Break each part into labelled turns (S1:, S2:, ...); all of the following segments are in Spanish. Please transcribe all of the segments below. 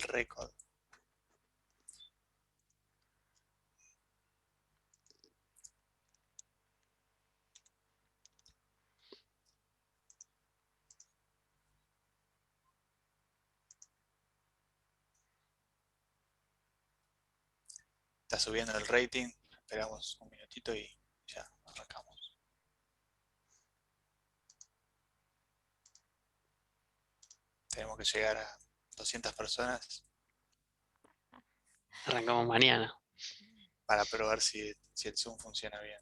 S1: récord. Está subiendo el rating. Esperamos un minutito y ya arrancamos. Tenemos que llegar a 200 personas
S2: Arrancamos mañana.
S1: para probar si el Zoom funciona bien.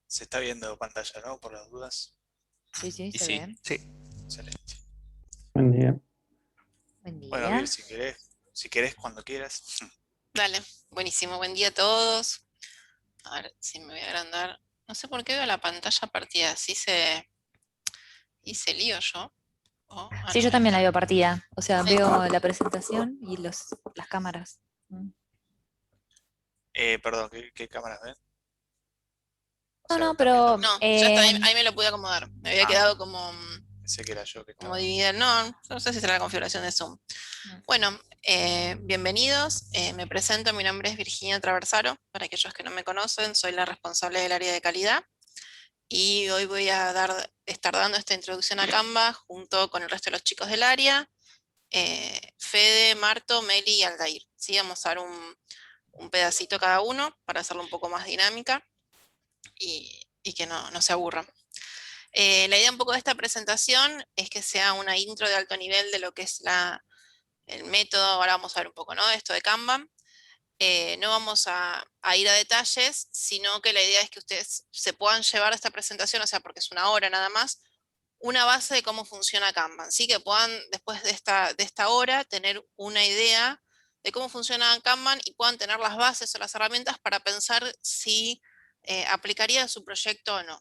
S1: Se está viendo pantalla, ¿no? Por las dudas.
S3: Sí,
S2: Y
S3: se
S2: sí,
S3: ve.
S2: sí.
S1: Excelente.
S4: Buen día.
S3: Buen día.
S1: Bueno, Vir, si querés, cuando quieras.
S5: Dale, buenísimo, buen día a todos. A ver si me voy a agrandar. No sé por qué veo la pantalla partida, así se hice lío yo.
S3: Sí, yo también la veo partida. O sea,
S5: Sí.
S3: veo la presentación y las cámaras.
S1: Perdón, ¿qué cámaras ven? O
S3: No,
S1: sea,
S3: no,
S1: también
S3: pero
S5: No, ya está, ahí me lo pude acomodar. Me había quedado como
S1: pensé que era yo que estaba.
S5: dividida. No sé si será la configuración de Zoom. Bueno, bienvenidos. Me presento, mi nombre es Virginia Traversaro. Para aquellos que no me conocen, soy la responsable del área de calidad. Y hoy voy a estar dando esta introducción a Canva junto con el resto de los chicos del área. Fede, Marto, Meli y Aldair. ¿Sí? Vamos a dar un pedacito cada uno para hacerlo un poco más dinámica y que no se aburran. La idea un poco de esta presentación es que sea una intro de alto nivel de lo que es el método. Ahora vamos a ver un poco, ¿no?, esto de Kanban. No vamos a ir a detalles, sino que la idea es que ustedes se puedan llevar esta presentación, o sea, porque es una hora nada más, una base de cómo funciona Kanban, ¿sí? Que puedan después de esta hora tener una idea de cómo funciona Kanban y puedan tener las bases o las herramientas para pensar si aplicaría a su proyecto o no.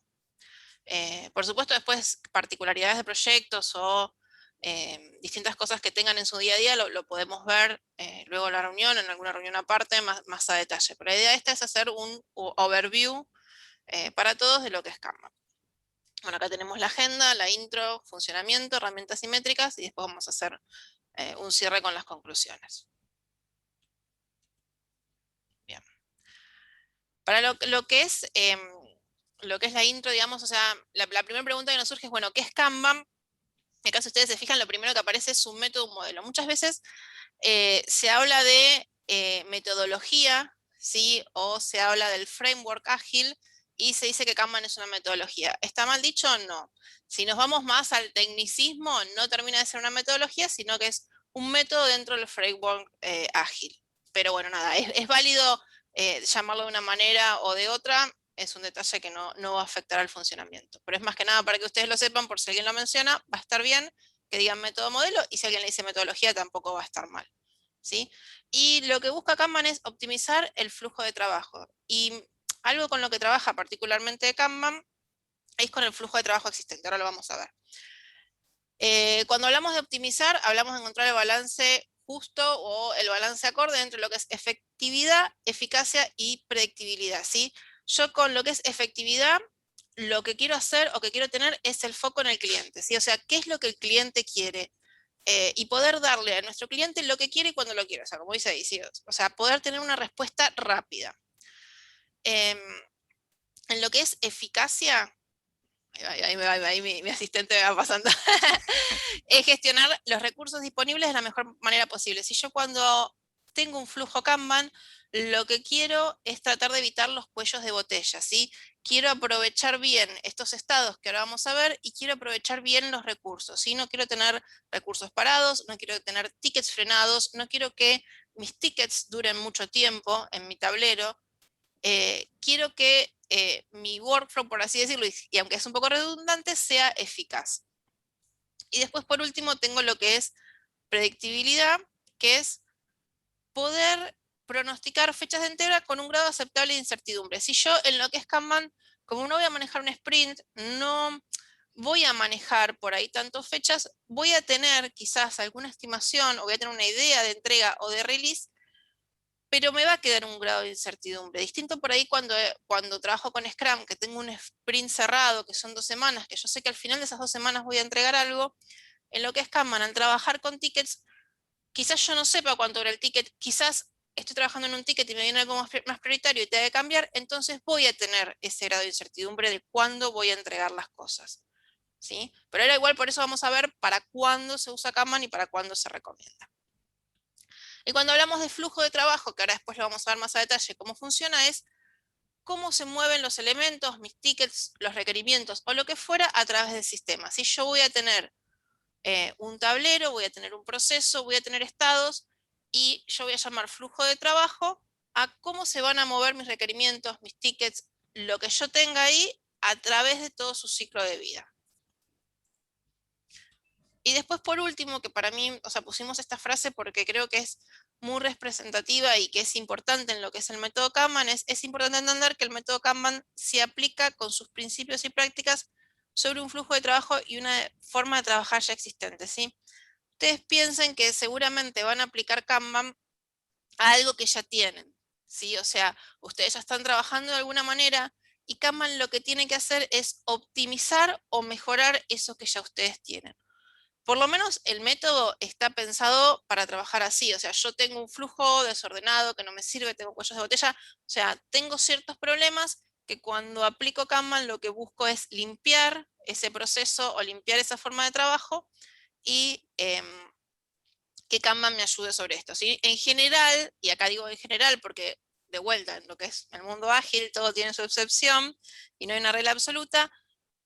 S5: Por supuesto, después particularidades de proyectos o distintas cosas que tengan en su día a día lo podemos ver luego en la reunión, en alguna reunión aparte, más a detalle. Pero la idea esta es hacer un overview para todos de lo que es Kanban. Bueno, acá tenemos la agenda, la intro, funcionamiento, herramientas simétricas y después vamos a hacer un cierre con las conclusiones. Bien. Para lo que es la intro, digamos, o sea, la primera pregunta que nos surge es, bueno, ¿qué es Kanban? En caso ustedes se fijan, lo primero que aparece es un método, un modelo. Muchas veces se habla de metodología, ¿sí? O se habla del framework ágil y se dice que Kanban es una metodología. ¿Está mal dicho? No. Si nos vamos más al tecnicismo, no termina de ser una metodología, sino que es un método dentro del framework ágil. Pero bueno, nada, es válido llamarlo de una manera o de otra. Es un detalle que no va a afectar al funcionamiento. Pero es más que nada para que ustedes lo sepan, por si alguien lo menciona, va a estar bien que digan método modelo, y si alguien le dice metodología tampoco va a estar mal, ¿sí? Y lo que busca Kanban es optimizar el flujo de trabajo. Y algo con lo que trabaja particularmente Kanban es con el flujo de trabajo existente. Ahora lo vamos a ver. Cuando hablamos de optimizar, hablamos de encontrar el balance justo o el balance acorde entre lo que es efectividad, eficacia y predictibilidad, ¿sí? Yo con lo que es efectividad, lo que quiero hacer o que quiero tener es el foco en el cliente, ¿sí? O sea, ¿qué es lo que el cliente quiere? Y poder darle a nuestro cliente lo que quiere y cuando lo quiere, o sea, como dice ahí, ¿sí? O sea, poder tener una respuesta rápida. En lo que es eficacia, ahí mi asistente me va pasando, es gestionar los recursos disponibles de la mejor manera posible. Si yo cuando tengo un flujo Kanban, lo que quiero es tratar de evitar los cuellos de botella, ¿sí? Quiero aprovechar bien estos estados que ahora vamos a ver y quiero aprovechar bien los recursos, ¿sí? No quiero tener recursos parados, no quiero tener tickets frenados, no quiero que mis tickets duren mucho tiempo en mi tablero. Quiero que mi workflow, por así decirlo, y aunque es un poco redundante, sea eficaz. Y después, por último, tengo lo que es predictibilidad, que es poder pronosticar fechas de entrega con un grado aceptable de incertidumbre. Si yo en lo que es Kanban, como no voy a manejar un sprint, no voy a manejar por ahí tantas fechas, voy a tener quizás alguna estimación o voy a tener una idea de entrega o de release pero me va a quedar un grado de incertidumbre. Distinto por ahí cuando trabajo con Scrum, que tengo un sprint cerrado, que son 2 semanas, que yo sé que al final de esas 2 semanas voy a entregar algo. En lo que es Kanban, al trabajar con tickets, quizás yo no sepa cuánto dura el ticket, quizás estoy trabajando en un ticket y me viene algo más prioritario y te que cambiar, entonces voy a tener ese grado de incertidumbre de cuándo voy a entregar las cosas, ¿sí? Pero ahora igual por eso vamos a ver para cuándo se usa Kanban y para cuándo se recomienda. Y cuando hablamos de flujo de trabajo, que ahora después lo vamos a ver más a detalle cómo funciona, es cómo se mueven los elementos, mis tickets, los requerimientos o lo que fuera a través del sistema. Si yo voy a tener un tablero, voy a tener un proceso, voy a tener estados y yo voy a llamar flujo de trabajo a cómo se van a mover mis requerimientos, mis tickets, lo que yo tenga ahí a través de todo su ciclo de vida. Y después por último, que para mí, o sea, pusimos esta frase porque creo que es muy representativa y que es importante en lo que es el método Kanban, es importante entender que el método Kanban se aplica con sus principios y prácticas sobre un flujo de trabajo y una forma de trabajar ya existente, ¿sí? Ustedes piensen que seguramente van a aplicar Kanban a algo que ya tienen, ¿sí? O sea, ustedes ya están trabajando de alguna manera y Kanban lo que tiene que hacer es optimizar o mejorar eso que ya ustedes tienen. Por lo menos el método está pensado para trabajar así, o sea, yo tengo un flujo desordenado que no me sirve, tengo cuellos de botella, o sea, tengo ciertos problemas que cuando aplico Kanban lo que busco es limpiar ese proceso o limpiar esa forma de trabajo y que Kanban me ayude sobre esto, ¿sí? En general, y acá digo en general porque de vuelta en lo que es el mundo ágil todo tiene su excepción y no hay una regla absoluta,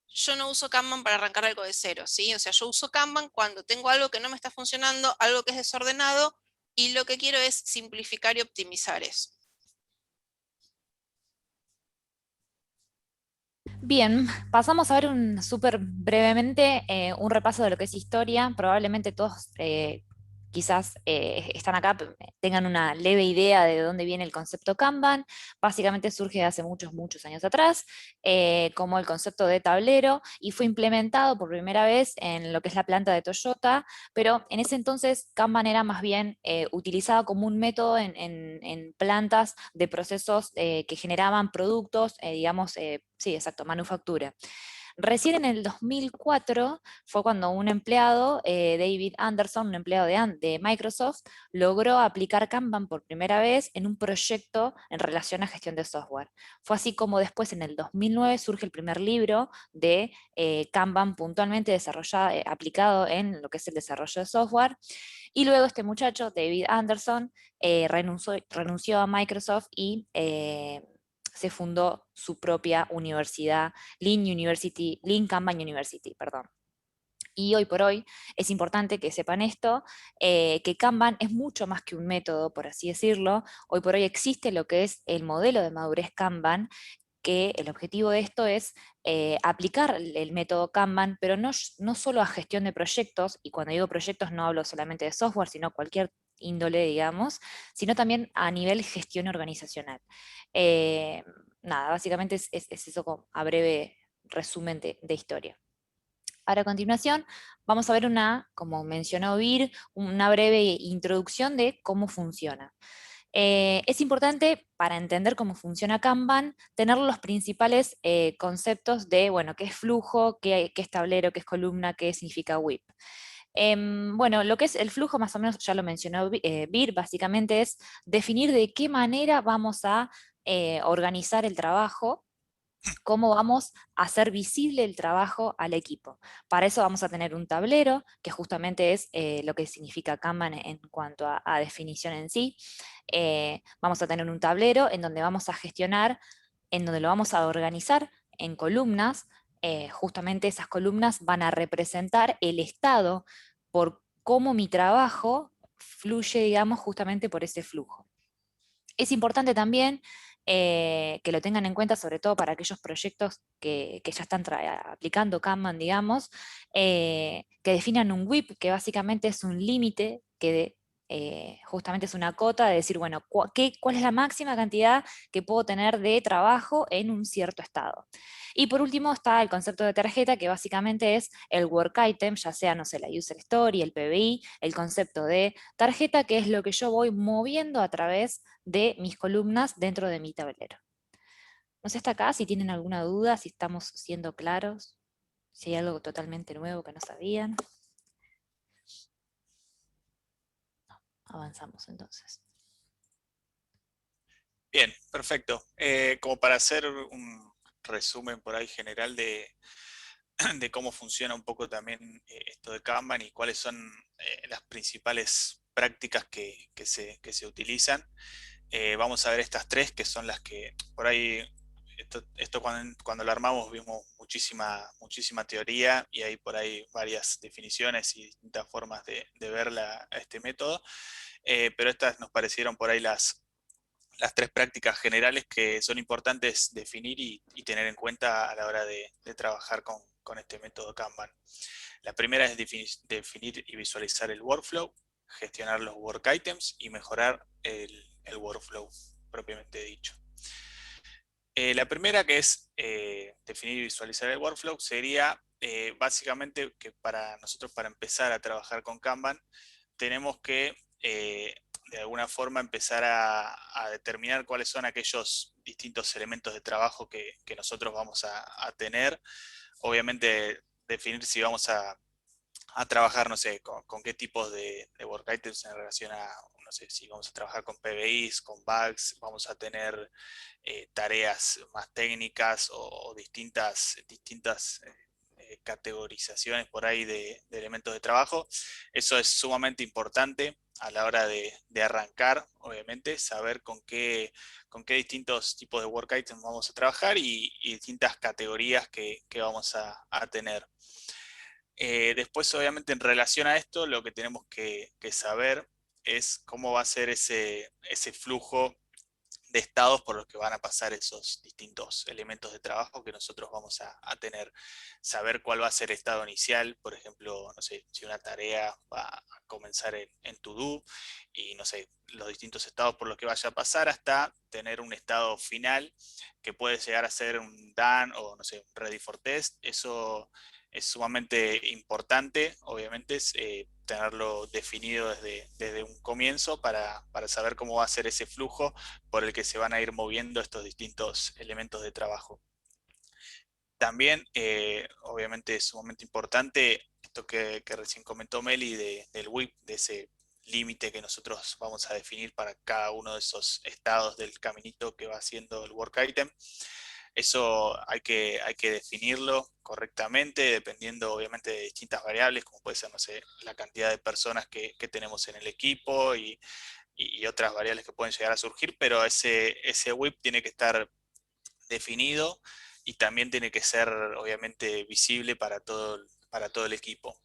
S5: yo no uso Kanban para arrancar algo de cero, ¿sí? O sea, yo uso Kanban cuando tengo algo que no me está funcionando, algo que es desordenado, y lo que quiero es simplificar y optimizar eso.
S3: Bien, pasamos a ver súper brevemente un repaso de lo que es historia. Probablemente todos quizás están acá, tengan una leve idea de dónde viene el concepto Kanban. Básicamente surge de hace muchos, muchos años atrás, como el concepto de tablero, y fue implementado por primera vez en lo que es la planta de Toyota, pero en ese entonces Kanban era más bien utilizado como un método en plantas de procesos que generaban productos, digamos, sí, exacto, manufactura. Recién en el 2004 fue cuando un empleado, David Anderson, un empleado de Microsoft, logró aplicar Kanban por primera vez en un proyecto en relación a gestión de software. Fue así como después, en el 2009, surge el primer libro de Kanban puntualmente desarrollado, aplicado en lo que es el desarrollo de software. Y luego este muchacho, David Anderson, renunció a Microsoft y se fundó su propia universidad, Lean Kanban University, perdón. Y hoy por hoy es importante que sepan esto, que Kanban es mucho más que un método, por así decirlo. Hoy por hoy existe lo que es el modelo de madurez Kanban, que el objetivo de esto es aplicar el método Kanban, pero no solo a gestión de proyectos, y cuando digo proyectos no hablo solamente de software, sino cualquier índole, digamos, sino también a nivel gestión organizacional. Eh, Nada, básicamente es eso a breve resumen de historia. Ahora, a continuación, vamos a ver como mencionó Vir, una breve introducción de cómo funciona. Es importante, para entender cómo funciona Kanban, tener los principales conceptos de, bueno, qué es flujo, qué es tablero, qué es columna, qué significa WIP. Bueno, lo que es el flujo, más o menos ya lo mencionó Vir, básicamente es definir de qué manera vamos a organizar el trabajo, cómo vamos a hacer visible el trabajo al equipo. Para eso vamos a tener un tablero, que justamente es lo que significa Kanban en cuanto a definición en sí. Vamos a tener un tablero en donde vamos a gestionar, en donde lo vamos a organizar en columnas. Justamente esas columnas van a representar el estado por cómo mi trabajo fluye, digamos, justamente por ese flujo. Es importante también que lo tengan en cuenta, sobre todo para aquellos proyectos que ya están aplicando Kanban, digamos, que definan un WIP, que básicamente es un límite que justamente es una cota de decir, bueno, ¿cuál es la máxima cantidad que puedo tener de trabajo en un cierto estado? Y por último está el concepto de tarjeta, que básicamente es el work item, ya sea, no sé, la user story, el PBI, el concepto de tarjeta, que es lo que yo voy moviendo a través de mis columnas dentro de mi tablero. No sé hasta acá si tienen alguna duda, si estamos siendo claros, si hay algo totalmente nuevo que no sabían. Avanzamos entonces.
S1: Bien, perfecto. Como para hacer un resumen por ahí general de cómo funciona un poco también esto de Kanban y cuáles son las principales prácticas que se utilizan. Vamos a ver estas tres que son las que por ahí, esto cuando lo armamos vimos muchísima teoría y hay por ahí varias definiciones y distintas formas de ver este método, pero estas nos parecieron por ahí las tres prácticas generales que son importantes definir y tener en cuenta a la hora de trabajar con este método Kanban. La primera es definir y visualizar el workflow, gestionar los work items y mejorar el workflow propiamente dicho. La primera, que es definir y visualizar el workflow, sería básicamente que para nosotros, para empezar a trabajar con Kanban, tenemos que de alguna forma empezar a determinar cuáles son aquellos distintos elementos de trabajo que nosotros vamos a tener. Obviamente definir si vamos a trabajar, no sé, con qué tipos de work items en relación a, no sé, si vamos a trabajar con PBIs, con bugs, vamos a tener tareas más técnicas o distintas categorizaciones por ahí de elementos de trabajo. Eso es sumamente importante a la hora de arrancar, obviamente, saber con qué distintos tipos de work items vamos a trabajar y distintas categorías que vamos a tener. Después, obviamente, en relación a esto, lo que tenemos que saber es cómo va a ser ese flujo de estados por los que van a pasar esos distintos elementos de trabajo que nosotros vamos a tener. Saber cuál va a ser el estado inicial, por ejemplo, no sé, si una tarea va a comenzar en to do y no sé, los distintos estados por los que vaya a pasar hasta tener un estado final que puede llegar a ser un done o no sé, un ready for test. Eso es sumamente importante, obviamente, es tenerlo definido desde un comienzo para saber cómo va a ser ese flujo por el que se van a ir moviendo estos distintos elementos de trabajo. También, obviamente, es sumamente importante esto que recién comentó Meli del WIP, de ese límite que nosotros vamos a definir para cada uno de esos estados del caminito que va haciendo el work item. Eso hay que definirlo correctamente, dependiendo obviamente de distintas variables, como puede ser, no sé, la cantidad de personas que tenemos en el equipo y otras variables que pueden llegar a surgir, pero ese WIP tiene que estar definido y también tiene que ser obviamente visible para todo el equipo.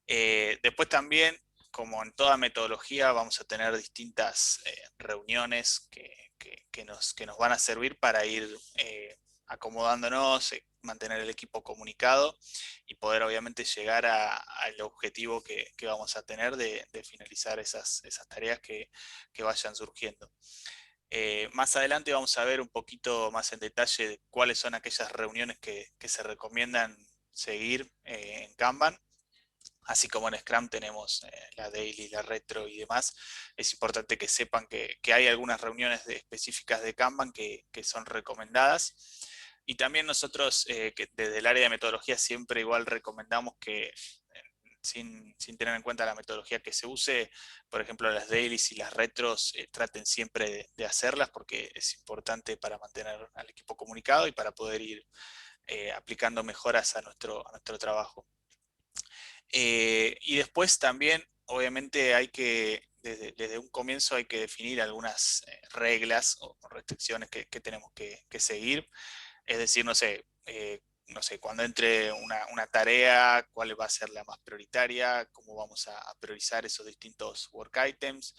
S1: Después también, como en toda metodología, vamos a tener distintas reuniones que nos van a servir para ir acomodándonos, mantener el equipo comunicado y poder obviamente llegar al objetivo que vamos a tener de finalizar esas tareas que vayan surgiendo. Más adelante vamos a ver un poquito más en detalle de cuáles son aquellas reuniones que se recomiendan seguir en Kanban. Así como en Scrum tenemos la daily, la retro y demás, es importante que sepan que hay algunas reuniones específicas de Kanban que son recomendadas. Y también nosotros, que desde el área de metodología, siempre igual recomendamos que, sin tener en cuenta la metodología que se use, por ejemplo, las dailies y las retros, traten siempre de hacerlas porque es importante para mantener al equipo comunicado y para poder ir aplicando mejoras a nuestro trabajo. Y después también, obviamente, hay que, desde un comienzo hay que definir algunas reglas o restricciones que tenemos que seguir. Es decir, no sé, cuando entre una tarea, cuál va a ser la más prioritaria, cómo vamos a priorizar esos distintos work items,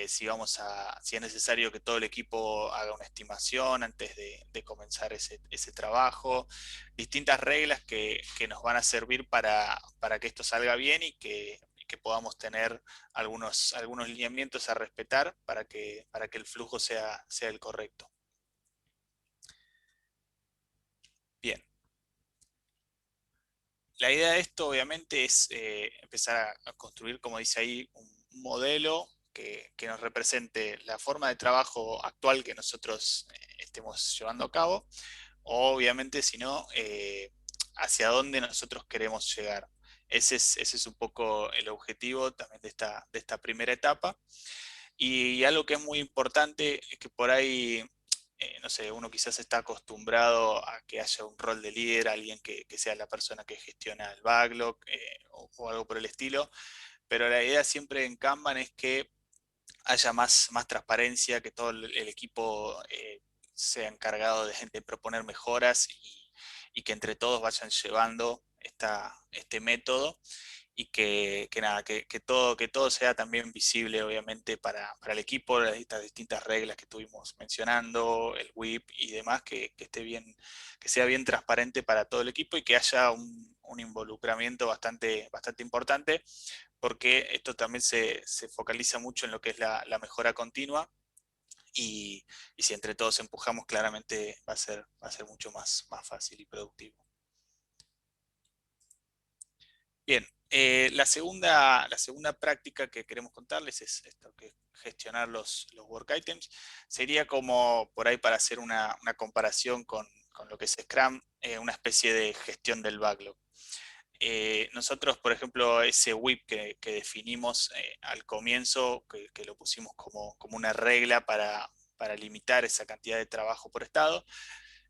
S1: si es necesario que todo el equipo haga una estimación antes de comenzar ese trabajo, distintas reglas que nos van a servir para que esto salga bien y que que podamos tener algunos lineamientos a respetar para que el flujo sea el correcto. Bien. La idea de esto obviamente es empezar a construir, como dice ahí, un modelo que nos represente la forma de trabajo actual que nosotros estemos llevando a cabo, o obviamente si no, hacia dónde nosotros queremos llegar. Ese es un poco el objetivo también de esta primera etapa. Y algo que es muy importante es que por ahí, no sé, uno quizás está acostumbrado a que haya un rol de líder, alguien que sea la persona que gestiona el backlog o algo por el estilo, pero la idea siempre en Kanban es que haya más transparencia, que todo el equipo sea encargado de proponer mejoras y que entre todos vayan llevando este método y nada, que todo sea también visible, obviamente, para el equipo, estas distintas reglas que estuvimos mencionando, el WIP y demás, que esté bien, que sea bien transparente para todo el equipo y que haya un involucramiento bastante importante, porque esto también se focaliza mucho en lo que es la mejora continua. Y si entre todos empujamos, claramente va a ser mucho más fácil y productivo. Bien, la segunda práctica que queremos contarles es esto, que gestionar los work items. Sería como, por ahí para hacer una comparación con lo que es Scrum, una especie de gestión del backlog. Nosotros, por ejemplo, ese WIP que definimos al comienzo, que lo pusimos como una regla para limitar esa cantidad de trabajo por estado,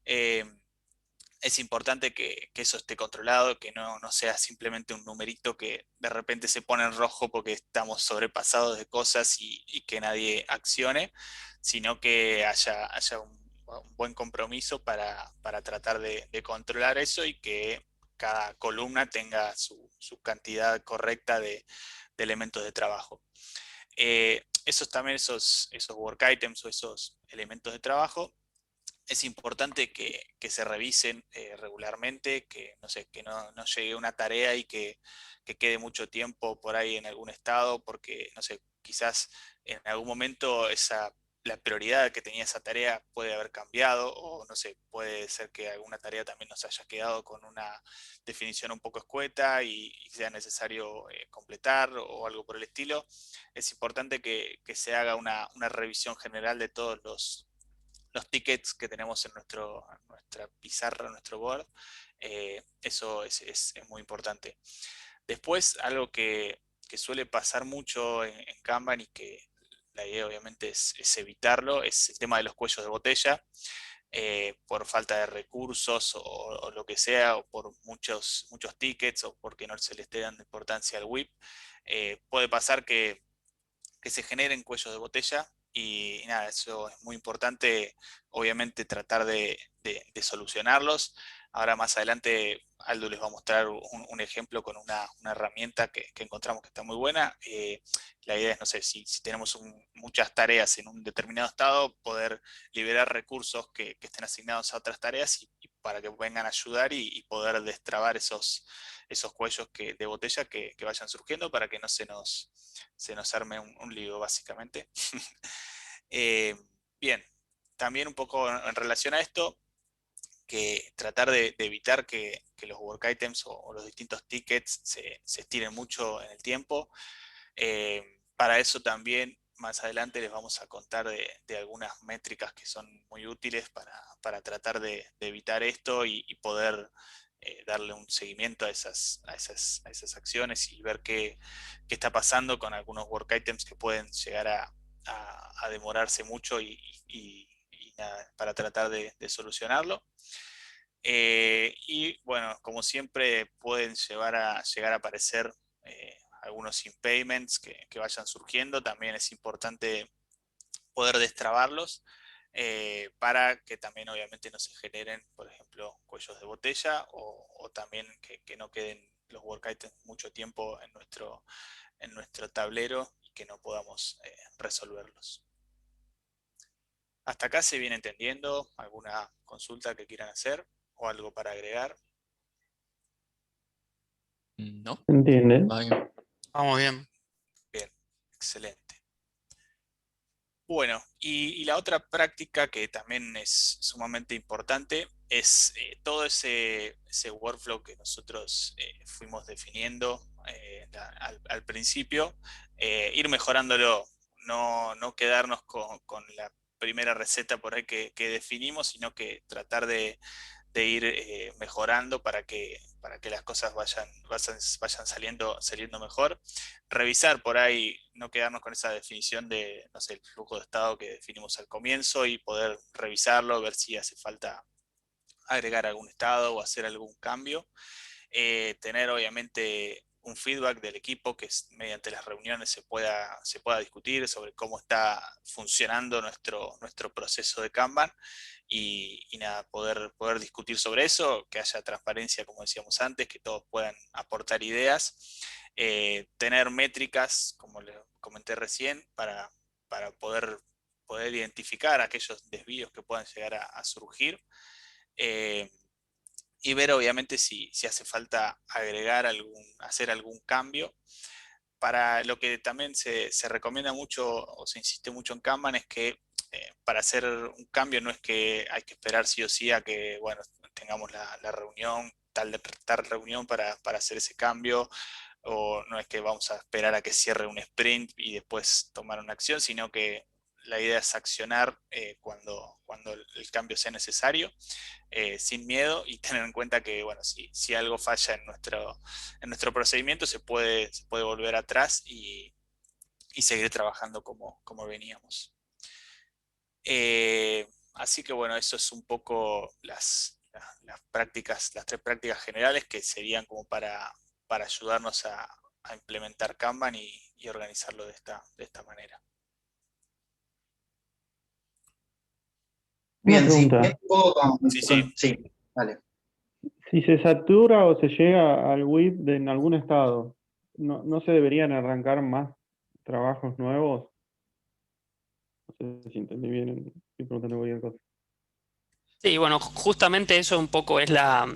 S1: es importante que eso esté controlado, que no sea simplemente un numerito que de repente se pone en rojo porque estamos sobrepasados de cosas y que nadie accione, sino que haya un buen compromiso para tratar de controlar eso y que cada columna tenga su cantidad correcta de elementos de trabajo. Esos work items o esos elementos de trabajo es importante que se revisen regularmente, que no sé, que no llegue una tarea y que quede mucho tiempo por ahí en algún estado, porque no sé, quizás en algún momento la prioridad que tenía esa tarea puede haber cambiado, o no sé, puede ser que alguna tarea también nos haya quedado con una definición un poco escueta y sea necesario completar o algo por el estilo. Es importante que se haga una revisión general de todos los tickets que tenemos en nuestra pizarra, en nuestro board. Eso es muy importante. Después, algo que suele pasar mucho en Kanban y que la idea obviamente es evitarlo, es el tema de los cuellos de botella. Por falta de recursos o lo que sea, o por muchos tickets, o porque no se les esté dando importancia al WIP, puede pasar que se generen cuellos de botella y nada, eso es muy importante, obviamente tratar de solucionarlos. Ahora más adelante Aldo les va a mostrar un ejemplo con una herramienta que encontramos que está muy buena. La idea es, no sé, si tenemos muchas tareas en un determinado estado, poder liberar recursos que estén asignados a otras tareas y para que vengan a ayudar y poder destrabar esos cuellos de botella que vayan surgiendo para que no se nos arme un lío, básicamente. Bien, también un poco en relación a esto, que tratar de evitar que los work items o los distintos tickets se estiren mucho en el tiempo. Para eso también más adelante les vamos a contar de algunas métricas que son muy útiles para tratar de evitar esto y poder darle un seguimiento a esas acciones y ver qué está pasando con algunos work items que pueden llegar a demorarse mucho y nada, para tratar de solucionarlo. Y bueno, como siempre pueden llegar a aparecer algunos impayments que vayan surgiendo. También es importante poder destrabarlos para que también obviamente no se generen, por ejemplo, cuellos de botella o también que no queden los work items mucho tiempo en nuestro tablero y que no podamos resolverlos. ¿Hasta acá se viene entendiendo? ¿Alguna consulta que quieran hacer o algo para agregar?
S2: No.
S4: ¿Entiendes?
S2: Va bien. Vamos bien.
S1: Bien, excelente. Bueno, y la otra práctica que también es sumamente importante es todo ese workflow que nosotros fuimos definiendo al principio, ir mejorándolo, no quedarnos con la primera receta por ahí que definimos, sino que tratar de ir mejorando para que las cosas vayan saliendo mejor. Revisar por ahí, no quedarnos con esa definición de, no sé, el flujo de estado que definimos al comienzo y poder revisarlo, ver si hace falta agregar algún estado o hacer algún cambio. Tener obviamente un feedback del equipo que mediante las reuniones se pueda discutir sobre cómo está funcionando nuestro proceso de Kanban y nada, poder discutir sobre eso, que haya transparencia, como decíamos antes, que todos puedan aportar ideas, tener métricas, como les comenté recién, para poder identificar aquellos desvíos que puedan llegar a surgir. Y ver obviamente si hace falta hacer algún cambio. Para lo que también se recomienda mucho o se insiste mucho en Kanban es que para hacer un cambio no es que hay que esperar sí o sí a que bueno, tengamos la reunión, tal reunión para hacer ese cambio, o no es que vamos a esperar a que cierre un sprint y después tomar una acción, sino que la idea es accionar cuando el cambio sea necesario, sin miedo, y tener en cuenta que, bueno, si algo falla en nuestro procedimiento, se puede volver atrás y seguir trabajando como veníamos. Así que, bueno, eso es un poco las prácticas, las tres prácticas generales que serían como para ayudarnos a implementar Kanban y organizarlo de esta manera.
S4: Bien, sí,
S6: pregunta.
S4: sí, vale.
S6: Si se satura o se llega al WIP en algún estado, ¿no se deberían arrancar más trabajos nuevos? No sé si entendí bien, estoy preguntando cualquier cosa.
S2: Sí, bueno, justamente eso un poco es la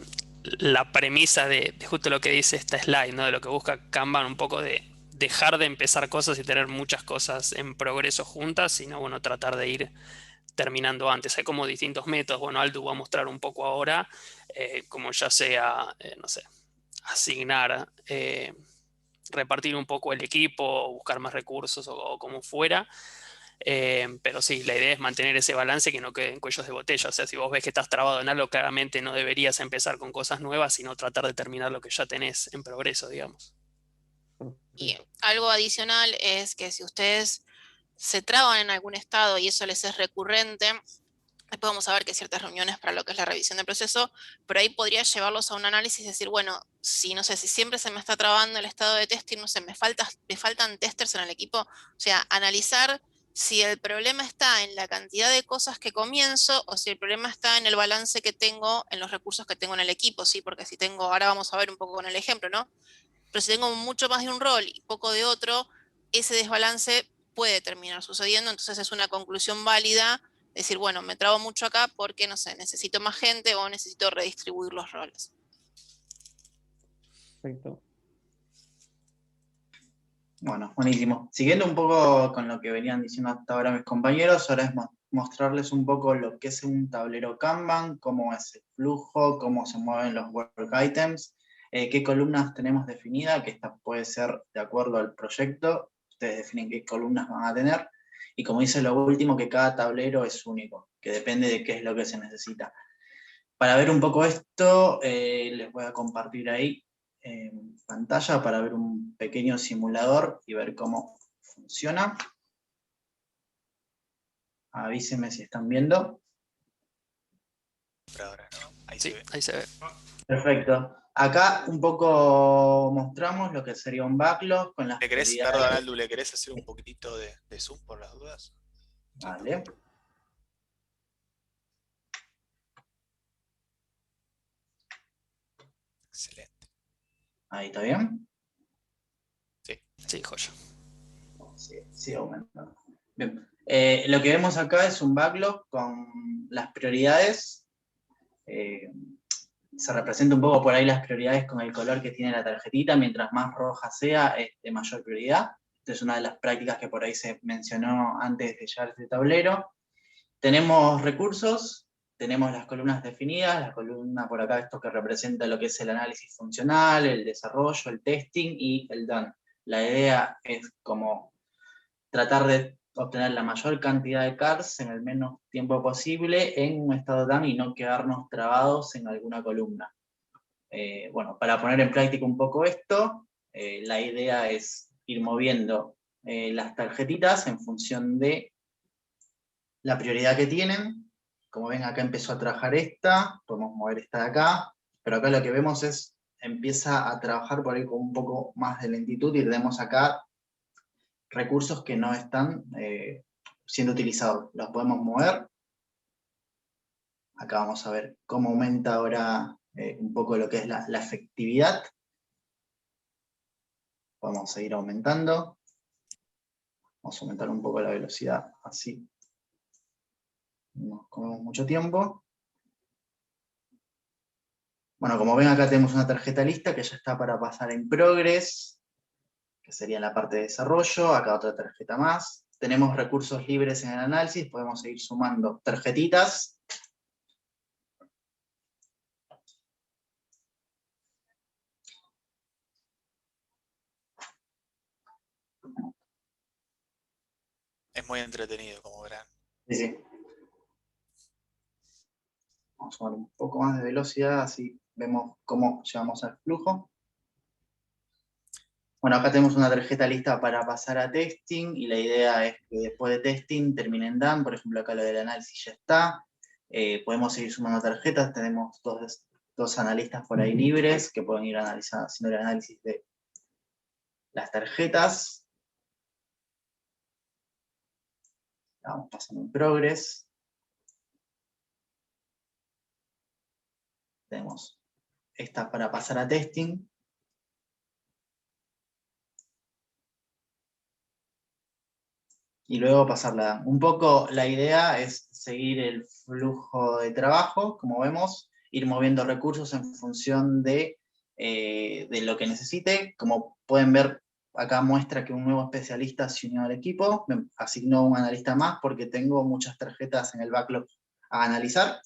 S2: premisa de justo lo que dice esta slide, ¿no? De lo que busca Kanban, un poco de dejar de empezar cosas y tener muchas cosas en progreso juntas, sino, bueno, tratar de ir terminando antes. Hay como distintos métodos. Bueno, Aldo va a mostrar un poco ahora, como ya sea, no sé, asignar, repartir un poco el equipo, buscar más recursos o como fuera. Pero sí, la idea es mantener ese balance, que no quede en cuellos de botella. O sea, si vos ves que estás trabado en algo, claramente no deberías empezar con cosas nuevas, sino tratar de terminar lo que ya tenés en progreso, digamos.
S5: Y algo adicional es que si ustedes se traban en algún estado y eso les es recurrente, después vamos a ver que hay ciertas reuniones para lo que es la revisión del proceso, pero ahí podría llevarlos a un análisis y decir, bueno, si no sé, si siempre se me está trabando el estado de testing, no sé, me faltan testers en el equipo, o sea, analizar si el problema está en la cantidad de cosas que comienzo o si el problema está en el balance que tengo en los recursos que tengo en el equipo, ¿sí? Porque si tengo, ahora vamos a ver un poco con el ejemplo, ¿no? Pero si tengo mucho más de un rol y poco de otro, ese desbalance puede terminar sucediendo, entonces es una conclusión válida decir, bueno, me trabo mucho acá porque, no sé, necesito más gente o necesito redistribuir los roles.
S6: Perfecto.
S4: Bueno, buenísimo. Siguiendo un poco con lo que venían diciendo hasta ahora mis compañeros, ahora es mostrarles un poco lo que es un tablero Kanban, cómo es el flujo, cómo se mueven los work items, qué columnas tenemos definidas, que esta puede ser de acuerdo al proyecto, ustedes definen qué columnas van a tener, y como dice lo último, que cada tablero es único, que depende de qué es lo que se necesita. Para ver un poco esto, les voy a compartir ahí en pantalla para ver un pequeño simulador y ver cómo funciona. Avísenme si están viendo.
S1: Por ahora, ¿no? Ahí
S2: Sí,
S1: se ve.
S2: ahí se ve.
S4: Perfecto. Acá un poco mostramos lo que sería un backlog con las
S1: ¿Le querés,
S4: prioridades.
S1: perdón, Aldu, le querés hacer un poquitito de zoom por las dudas?
S4: Vale.
S1: Excelente.
S4: Ahí está bien.
S2: Sí, joya.
S4: Sí, aumentando. Bien. Lo que vemos acá es un backlog con las prioridades se representa un poco por ahí las prioridades con el color que tiene la tarjetita, mientras más roja sea, es de mayor prioridad. Esta es una de las prácticas que por ahí se mencionó antes de llegar a este tablero. Tenemos recursos, tenemos las columnas definidas, la columna por acá, esto que representa lo que es el análisis funcional, el desarrollo, el testing y el done. La idea es como tratar de obtener la mayor cantidad de CARs en el menos tiempo posible en un estado done y no quedarnos trabados en alguna columna. Bueno, para poner en práctica un poco esto, la idea es ir moviendo las tarjetitas en función de la prioridad que tienen. Como ven, acá empezó a trabajar esta, podemos mover esta de acá, pero acá lo que vemos es, empieza a trabajar por ahí con un poco más de lentitud y tenemos acá recursos que no están siendo utilizados. Los podemos mover. Acá vamos a ver cómo aumenta ahora un poco lo que es la efectividad. Podemos seguir aumentando. Vamos a aumentar un poco la velocidad, así no comemos mucho tiempo. Bueno, como ven acá tenemos una tarjeta lista que ya está para pasar en progress, que sería en la parte de desarrollo. Acá otra tarjeta más. Tenemos recursos libres en el análisis, podemos seguir sumando tarjetitas.
S1: Es muy entretenido, como verán.
S4: Sí, sí. Vamos a sumar un poco más de velocidad, así vemos cómo llevamos al flujo. Bueno, acá tenemos una tarjeta lista para pasar a testing, y la idea es que después de testing termine en done. Por ejemplo, acá lo del análisis ya está. Podemos seguir sumando tarjetas, tenemos dos analistas por ahí libres que pueden ir haciendo el análisis de las tarjetas. Vamos pasando en progress. Tenemos esta para pasar a testing. Y luego pasarla. Un poco la idea es seguir el flujo de trabajo, como vemos, ir moviendo recursos en función de lo que necesite. Como pueden ver, acá muestra que un nuevo especialista se unió al equipo. Me asignó un analista más porque tengo muchas tarjetas en el backlog a analizar.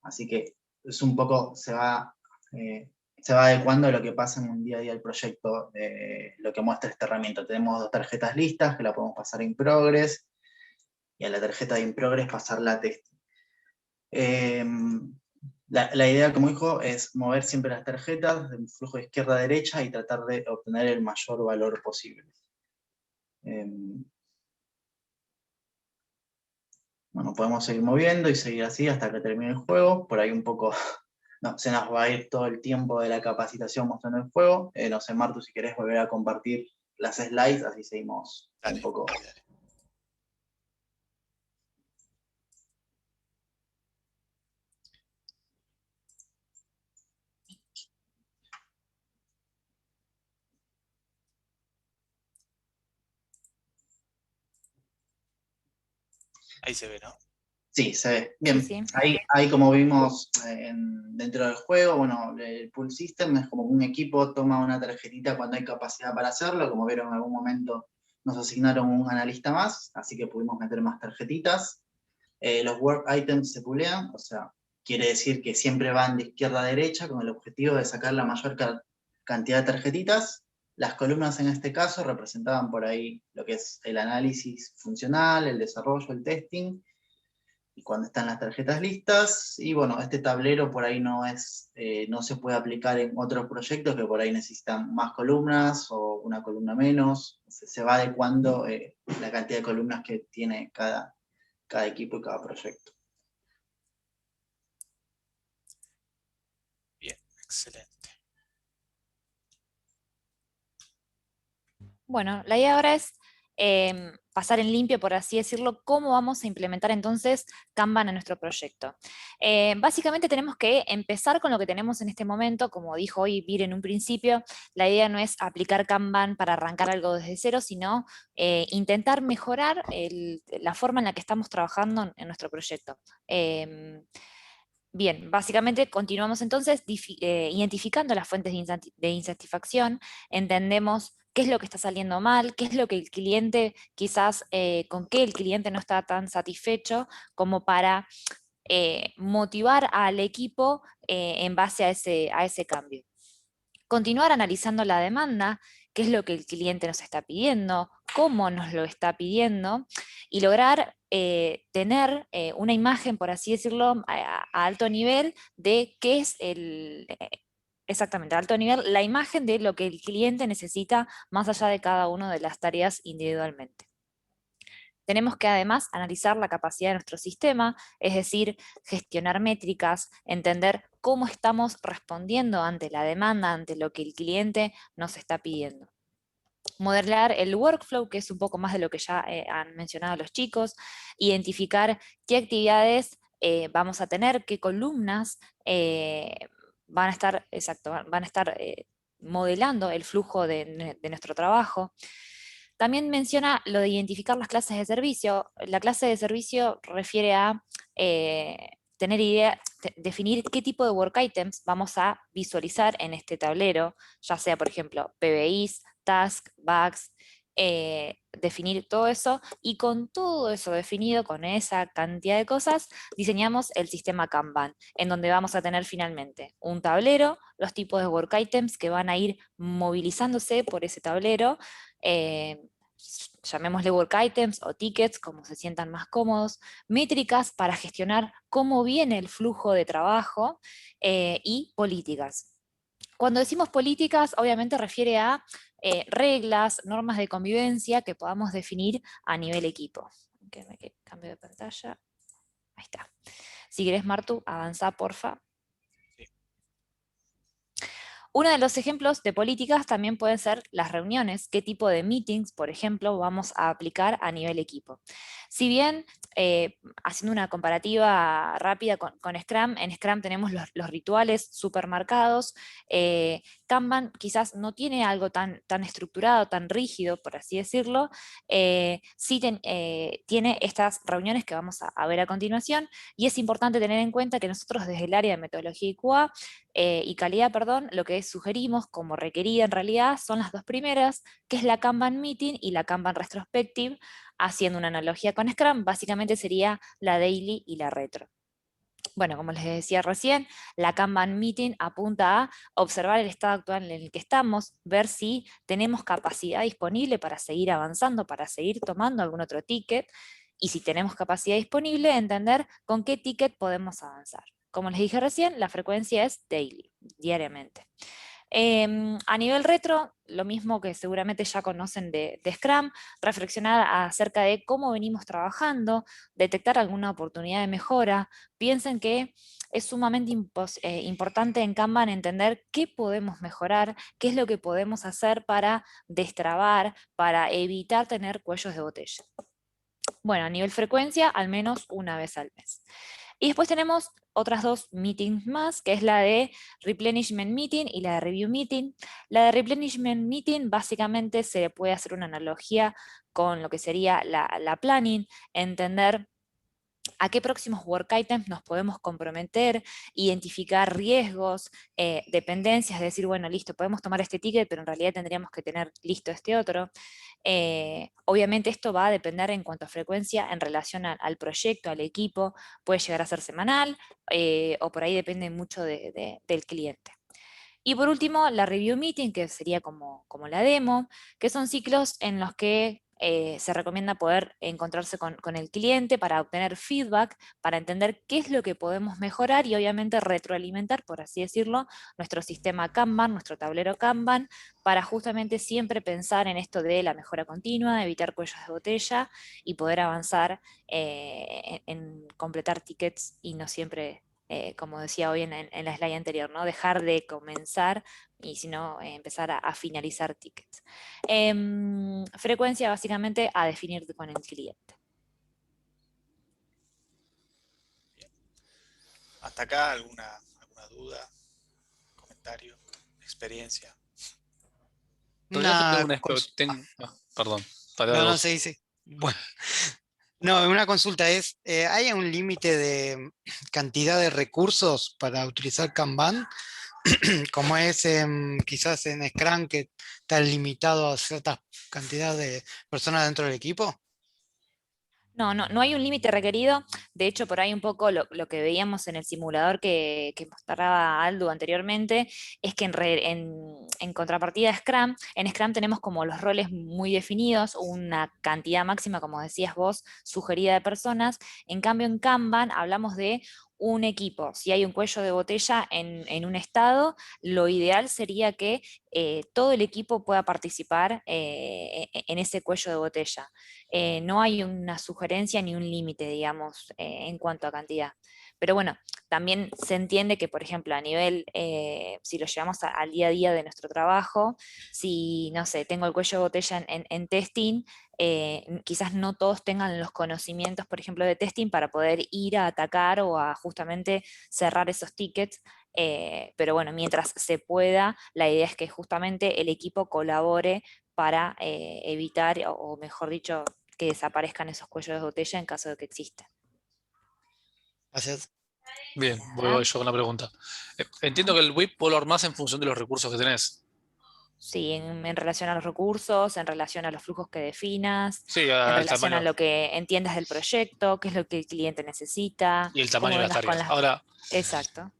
S4: Así que es un poco, se va adecuando a lo que pasa en un día a día del proyecto, lo que muestra esta herramienta. Tenemos dos tarjetas listas que la podemos pasar en progress, y a la tarjeta de in progress pasarla a testing. La idea, como dijo, es mover siempre las tarjetas del flujo de izquierda a derecha y tratar de obtener el mayor valor posible. Bueno, podemos seguir moviendo y seguir así hasta que termine el juego. Por ahí un poco no, se nos va a ir todo el tiempo de la capacitación mostrando el juego. No sé, Martu, si querés volver a compartir las slides, así seguimos un poco.
S1: Dale. Ahí se ve, ¿no?
S4: Sí, se ve. Bien,
S3: Sí, sí.
S4: ahí como vimos dentro del juego, bueno, el pool system es como un equipo toma una tarjetita cuando hay capacidad para hacerlo. Como vieron, en algún momento nos asignaron un analista más, así que pudimos meter más tarjetitas. Los work items se poolean, o sea, quiere decir que siempre van de izquierda a derecha con el objetivo de sacar la mayor cantidad de tarjetitas. Las columnas en este caso representaban por ahí lo que es el análisis funcional, el desarrollo, el testing, y cuando están las tarjetas listas. Y bueno, este tablero por ahí no se puede aplicar en otros proyectos que por ahí necesitan más columnas o una columna menos. Se va adecuando la cantidad de columnas que tiene cada equipo y cada proyecto.
S1: Bien, excelente.
S3: Bueno, la idea ahora es pasar en limpio, por así decirlo, cómo vamos a implementar entonces Kanban en nuestro proyecto. Básicamente tenemos que empezar con lo que tenemos en este momento. Como dijo hoy Vir en un principio, la idea no es aplicar Kanban para arrancar algo desde cero, sino intentar mejorar la forma en la que estamos trabajando en nuestro proyecto. Bien, básicamente continuamos entonces identificando las fuentes de insatisfacción, entendemos qué es lo que está saliendo mal, qué es lo que el cliente quizás, con qué el cliente no está tan satisfecho como para motivar al equipo en base a ese cambio. Continuar analizando la demanda, qué es lo que el cliente nos está pidiendo, cómo nos lo está pidiendo, y lograr tener una imagen, por así decirlo, a alto nivel de qué es exactamente, a alto nivel, la imagen de lo que el cliente necesita más allá de cada una de las tareas individualmente. Tenemos que además analizar la capacidad de nuestro sistema, es decir, gestionar métricas, entender cómo estamos respondiendo ante la demanda, ante lo que el cliente nos está pidiendo. Modelar el workflow, que es un poco más de lo que ya han mencionado los chicos, identificar qué actividades vamos a tener, qué columnas van a estar, modelando el flujo de nuestro trabajo. También menciona lo de identificar las clases de servicio. La clase de servicio refiere a tener idea, definir qué tipo de work items vamos a visualizar en este tablero, ya sea, por ejemplo, PBIs, tasks, bugs, definir todo eso, y con todo eso definido, con esa cantidad de cosas, diseñamos el sistema Kanban, en donde vamos a tener finalmente un tablero, los tipos de work items que van a ir movilizándose por ese tablero, llamémosle work items o tickets, como se sientan más cómodos, métricas para gestionar cómo viene el flujo de trabajo, y políticas. Cuando decimos políticas, obviamente refiere a reglas, normas de convivencia que podamos definir a nivel equipo. Cambio de pantalla. Ahí está. Si querés, Martu, avanzá, porfa. Uno de los ejemplos de políticas también pueden ser las reuniones, qué tipo de meetings, por ejemplo, vamos a aplicar a nivel equipo. Si bien, haciendo una comparativa rápida con Scrum, en Scrum tenemos los rituales súper marcados, Kanban quizás no tiene algo tan estructurado, tan rígido, por así decirlo, sí tiene estas reuniones que vamos a ver a continuación, y es importante tener en cuenta que nosotros desde el área de metodología y QA, y calidad, perdón, lo que sugerimos como requerida en realidad son las dos primeras, que es la Kanban Meeting y la Kanban Retrospective. Haciendo una analogía con Scrum, básicamente sería la Daily y la Retro. Bueno, como les decía recién, la Kanban Meeting apunta a observar el estado actual en el que estamos, ver si tenemos capacidad disponible para seguir avanzando, para seguir tomando algún otro ticket, y si tenemos capacidad disponible, entender con qué ticket podemos avanzar. Como les dije recién, la frecuencia es daily, diariamente. A nivel retro, lo mismo que seguramente ya conocen de Scrum, reflexionar acerca de cómo venimos trabajando, detectar alguna oportunidad de mejora. Piensen que es sumamente importante en Kanban entender qué podemos mejorar, qué es lo que podemos hacer para destrabar, para evitar tener cuellos de botella. Bueno, a nivel frecuencia, al menos una vez al mes. Y después tenemos otras dos meetings más, que es la de Replenishment Meeting y la de Review Meeting. La de Replenishment Meeting básicamente se le puede hacer una analogía con lo que sería la planning, entender a qué próximos work items nos podemos comprometer, identificar riesgos, dependencias, decir, bueno, listo, podemos tomar este ticket, pero en realidad tendríamos que tener listo este otro. Obviamente esto va a depender en cuanto a frecuencia en relación al proyecto, al equipo, puede llegar a ser semanal, o por ahí depende mucho del cliente. Y por último, la review meeting, que sería como la demo, que son ciclos en los que se recomienda poder encontrarse con el cliente para obtener feedback, para entender qué es lo que podemos mejorar y obviamente retroalimentar, por así decirlo, nuestro sistema Kanban, nuestro tablero Kanban, para justamente siempre pensar en esto de la mejora continua, evitar cuellos de botella y poder avanzar en completar tickets y no siempre, como decía hoy en la slide anterior, ¿no? Dejar de comenzar y sino empezar a finalizar tickets. Frecuencia básicamente a definir con el cliente.
S1: Bien. ¿Hasta acá alguna duda, comentario, experiencia?
S7: Todavía tengo
S8: Una
S7: una
S8: cosa.
S7: perdón, para
S8: No,
S7: vos.
S8: sí. Bueno,
S7: No, una consulta es, ¿hay un límite de cantidad de recursos para utilizar Kanban? Como es quizás en Scrum, que está limitado a cierta cantidad de personas dentro del equipo.
S3: No hay un límite requerido. De hecho, por ahí un poco lo que veíamos en el simulador que mostraba Aldo anteriormente, es que en contrapartida a Scrum, en Scrum tenemos como los roles muy definidos, una cantidad máxima, como decías vos, sugerida de personas. En cambio, en Kanban hablamos de un equipo. Si hay un cuello de botella en un estado, lo ideal sería que todo el equipo pueda participar en ese cuello de botella. No hay una sugerencia ni un límite, digamos, en cuanto a cantidad. Pero bueno, también se entiende que, por ejemplo, a nivel, si lo llevamos al día a día de nuestro trabajo, si, no sé, tengo el cuello de botella en testing, quizás no todos tengan los conocimientos, por ejemplo, de testing para poder ir a atacar o a justamente cerrar esos tickets. Pero bueno, mientras se pueda, la idea es que justamente el equipo colabore para evitar, o mejor dicho, que desaparezcan esos cuellos de botella en caso de que exista.
S7: Gracias.
S8: Bien, voy
S3: Nada.
S8: yo con la pregunta. Entiendo que el WIP vos lo armás en función de los recursos que tenés.
S3: Sí, en relación a los recursos, en relación a los flujos que definas,
S8: Sí,
S3: en
S8: al
S3: relación a
S8: tamaño
S3: lo que entiendas del proyecto, qué es lo que el cliente necesita,
S8: y el
S3: cómo
S8: tamaño de las
S3: vengas con
S8: tareas.
S3: las...
S8: Ahora,
S3: Exacto.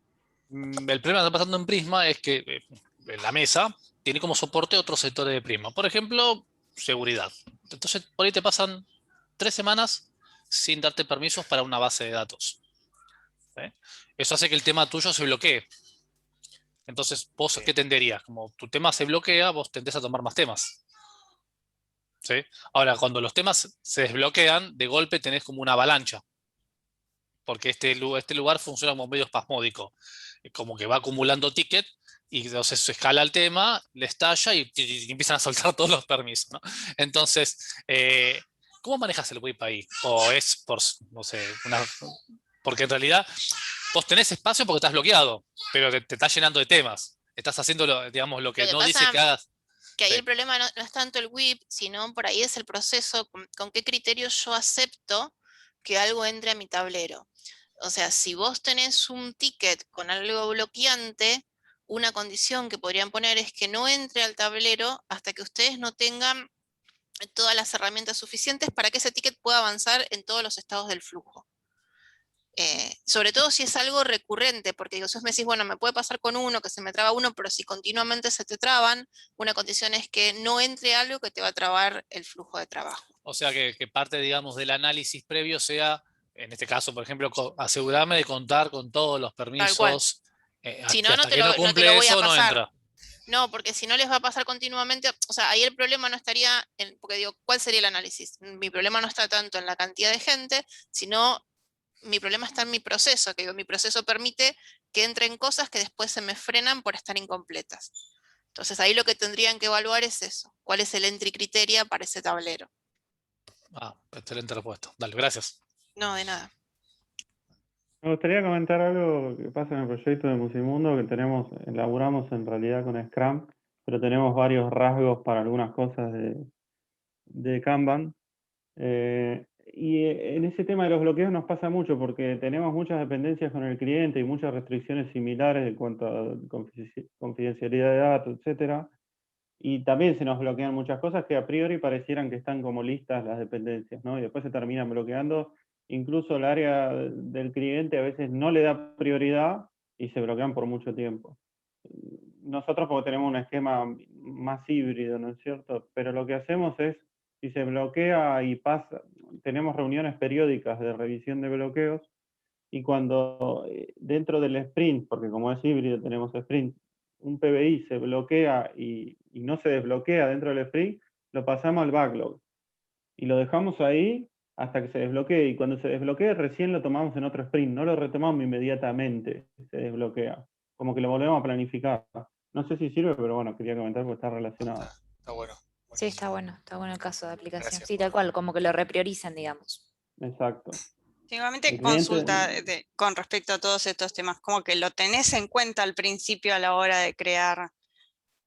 S8: el problema que está pasando en Prisma es que en la mesa tiene como soporte otros sectores de Prisma. Por ejemplo, seguridad. Entonces, por ahí te pasan 3 semanas sin darte permisos para una base de datos. ¿Sí? Eso hace que el tema tuyo se bloquee. Entonces, ¿vos
S1: Sí.
S8: qué tenderías? Como tu tema se bloquea, vos tendés a tomar más temas. ¿Sí? Ahora, cuando los temas se desbloquean, de golpe tenés como una avalancha. Porque este lugar funciona como medio espasmódico. Como que va acumulando ticket y entonces se escala el tema, le estalla y empiezan a soltar todos los permisos, ¿no? Entonces, ¿cómo manejas el WIP ahí? O es por, no sé, porque en realidad vos tenés espacio porque estás bloqueado, pero te estás llenando de temas. Estás haciendo, digamos, lo
S5: Lo
S8: que
S5: que
S8: no dice
S5: pasa
S8: que hagas.
S5: que ahí
S8: Sí.
S5: el problema no es tanto el WIP, sino por ahí es el proceso, con qué criterios yo acepto que algo entre a mi tablero. O sea, si vos tenés un ticket con algo bloqueante, una condición que podrían poner es que no entre al tablero hasta que ustedes no tengan todas las herramientas suficientes para que ese ticket pueda avanzar en todos los estados del flujo. Sobre todo si es algo recurrente, porque digo, si vos me decís, bueno, me puede pasar con uno, que se me traba uno, pero si continuamente se te traban, una condición es que no entre algo que te va a trabar el flujo de trabajo.
S8: O sea, que parte, digamos, del análisis previo sea, en este caso, por ejemplo, asegurarme de contar con todos los
S5: Tal cual.
S8: permisos,
S5: Si
S8: que
S5: no,
S8: hasta que no
S5: no te lo
S8: cumple
S5: voy a
S8: eso no
S5: pasar.
S8: entra.
S5: No, porque si no les va a pasar continuamente, o sea, ahí el problema no estaría, porque digo, ¿cuál sería el análisis? Mi problema no está tanto en la cantidad de gente, sino mi problema está en mi proceso, que digo, mi proceso permite que entren cosas que después se me frenan por estar incompletas. Entonces ahí lo que tendrían que evaluar es eso, cuál es el entry criteria para ese tablero.
S8: Excelente respuesta. Dale, gracias.
S5: No, de nada.
S6: Me gustaría comentar algo que pasa en el proyecto de Musimundo, que elaboramos en realidad con Scrum, pero tenemos varios rasgos para algunas cosas de Kanban. Y en ese tema de los bloqueos nos pasa mucho porque tenemos muchas dependencias con el cliente y muchas restricciones similares en cuanto a confidencialidad de datos, etcétera. Y también se nos bloquean muchas cosas que a priori parecieran que están como listas las dependencias, ¿no? Y después se terminan bloqueando. Incluso el área del cliente a veces no le da prioridad y se bloquean por mucho tiempo. Nosotros porque tenemos un esquema más híbrido, ¿no es cierto? Pero lo que hacemos es, si se bloquea y pasa, tenemos reuniones periódicas de revisión de bloqueos y cuando dentro del sprint, porque como es híbrido tenemos sprint, un PBI se bloquea y no se desbloquea dentro del sprint, lo pasamos al backlog y lo dejamos ahí hasta que se desbloquee, y cuando se desbloquee recién lo tomamos en otro sprint, no lo retomamos inmediatamente, se desbloquea, como que lo volvemos a planificar. No sé si sirve, pero bueno, quería comentar porque está relacionado.
S1: Está bueno.
S3: Sí, está bueno el caso de aplicación.
S1: Gracias
S3: Sí,
S1: por-
S3: tal cual, como que lo repriorizan, digamos.
S6: Exacto.
S9: Igualmente,
S6: El cliente-
S9: consulta con respecto a todos estos temas, como que lo tenés en cuenta al principio a la hora de crear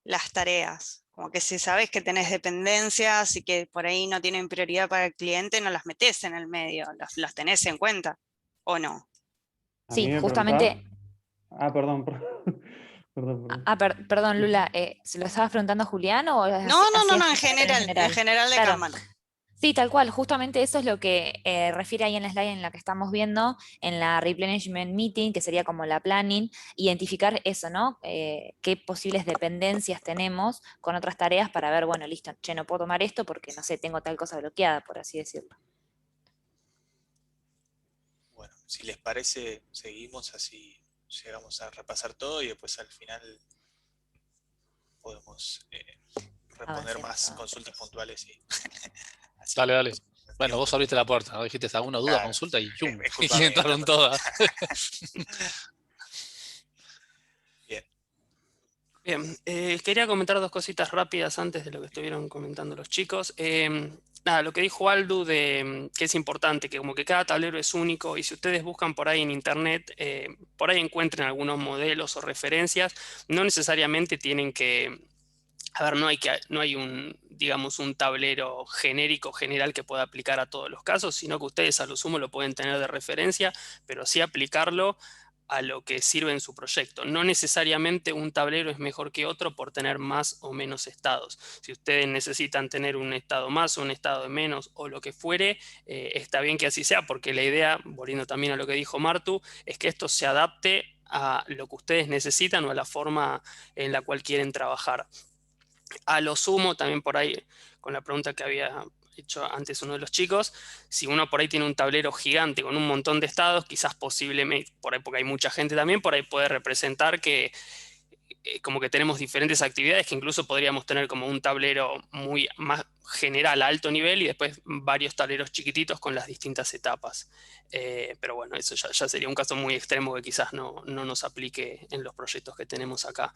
S9: las tareas, Como que si sabes que tenés dependencias y que por ahí no tienen prioridad para el cliente, no las metés en el medio, las tenés en cuenta, ¿o no?
S6: A mí
S3: Sí,
S6: me preguntaba.
S3: justamente.
S6: Perdón, perdón.
S3: Perdón, Lula, ¿se lo estabas preguntando a Julián o
S9: No,
S3: hacías
S9: en general de
S3: Claro.
S9: Kanban.
S3: Sí, tal cual, justamente eso es lo que refiere ahí en la slide en la que estamos viendo, en la replenishment meeting, que sería como la planning, identificar eso, ¿no? Qué posibles dependencias tenemos con otras tareas para ver, bueno, listo, che, no puedo tomar esto porque, no sé, tengo tal cosa bloqueada, por así decirlo.
S1: Bueno, si les parece, seguimos así, llegamos a repasar todo y después al final podemos responder
S3: Avancemos,
S1: más
S3: avancemos.
S1: consultas puntuales. Así
S8: Dale, dale.
S1: que,
S8: Bueno, vos abriste la puerta, ¿no? Dijiste alguna duda,
S1: claro,
S8: consulta y ¡yum!
S1: es culpa
S8: Y
S1: mía,
S8: entraron
S1: está
S8: todas.
S1: bien.
S2: Bien, quería comentar dos cositas rápidas antes de lo que estuvieron comentando los chicos. Nada, lo que dijo Aldu de que es importante, que como que cada tablero es único y si ustedes buscan por ahí en internet, por ahí encuentren algunos modelos o referencias, no necesariamente tienen que, a ver, no hay un, digamos, un tablero genérico general que pueda aplicar a todos los casos, sino que ustedes a lo sumo lo pueden tener de referencia, pero sí aplicarlo a lo que sirve en su proyecto. No necesariamente un tablero es mejor que otro por tener más o menos estados. Si ustedes necesitan tener un estado más o un estado de menos o lo que fuere, está bien que así sea, porque la idea, volviendo también a lo que dijo Martu, es que esto se adapte a lo que ustedes necesitan o a la forma en la cual quieren trabajar. A lo sumo, también por ahí, con la pregunta que había hecho antes uno de los chicos, si uno por ahí tiene un tablero gigante con un montón de estados, quizás posiblemente, por ahí porque hay mucha gente también, por ahí puede representar que como que tenemos diferentes actividades que incluso podríamos tener como un tablero muy más general a alto nivel y después varios tableros chiquititos con las distintas etapas. Pero bueno, eso ya sería un caso muy extremo que quizás no nos aplique en los proyectos que tenemos acá.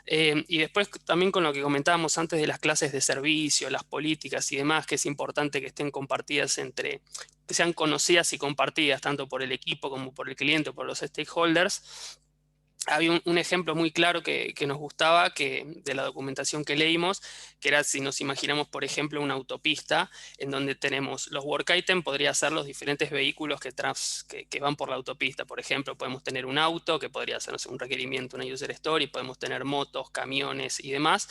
S2: Y después también con lo que comentábamos antes de las clases de servicio, las políticas y demás, que es importante que estén compartidas que sean conocidas y compartidas tanto por el equipo como por el cliente o por los stakeholders. Había un ejemplo muy claro que nos gustaba de la documentación que leímos, que era si nos imaginamos, por ejemplo, una autopista en donde tenemos los work items, podría ser los diferentes vehículos que van por la autopista. Por ejemplo, podemos tener un auto, que podría ser, no sé, un requerimiento, una user story, podemos tener motos, camiones y demás,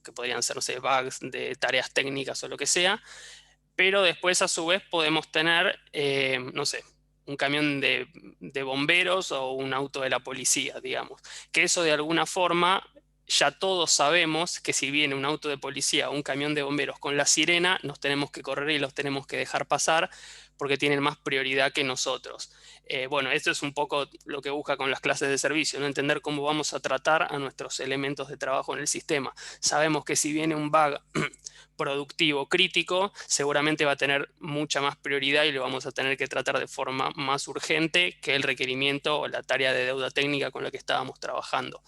S2: que podrían ser, no sé, bugs de tareas técnicas o lo que sea. Pero después, a su vez, podemos tener, no sé, un camión de bomberos o un auto de la policía, digamos. Que eso de alguna forma, ya todos sabemos que si viene un auto de policía o un camión de bomberos con la sirena, nos tenemos que correr y los tenemos que dejar pasar porque tienen más prioridad que nosotros. Bueno, esto es un poco lo que busca con las clases de servicio, ¿no? Entender cómo vamos a tratar a nuestros elementos de trabajo en el sistema. Sabemos que si viene un bug productivo crítico, seguramente va a tener mucha más prioridad y lo vamos a tener que tratar de forma más urgente que el requerimiento o la tarea de deuda técnica con la que estábamos trabajando.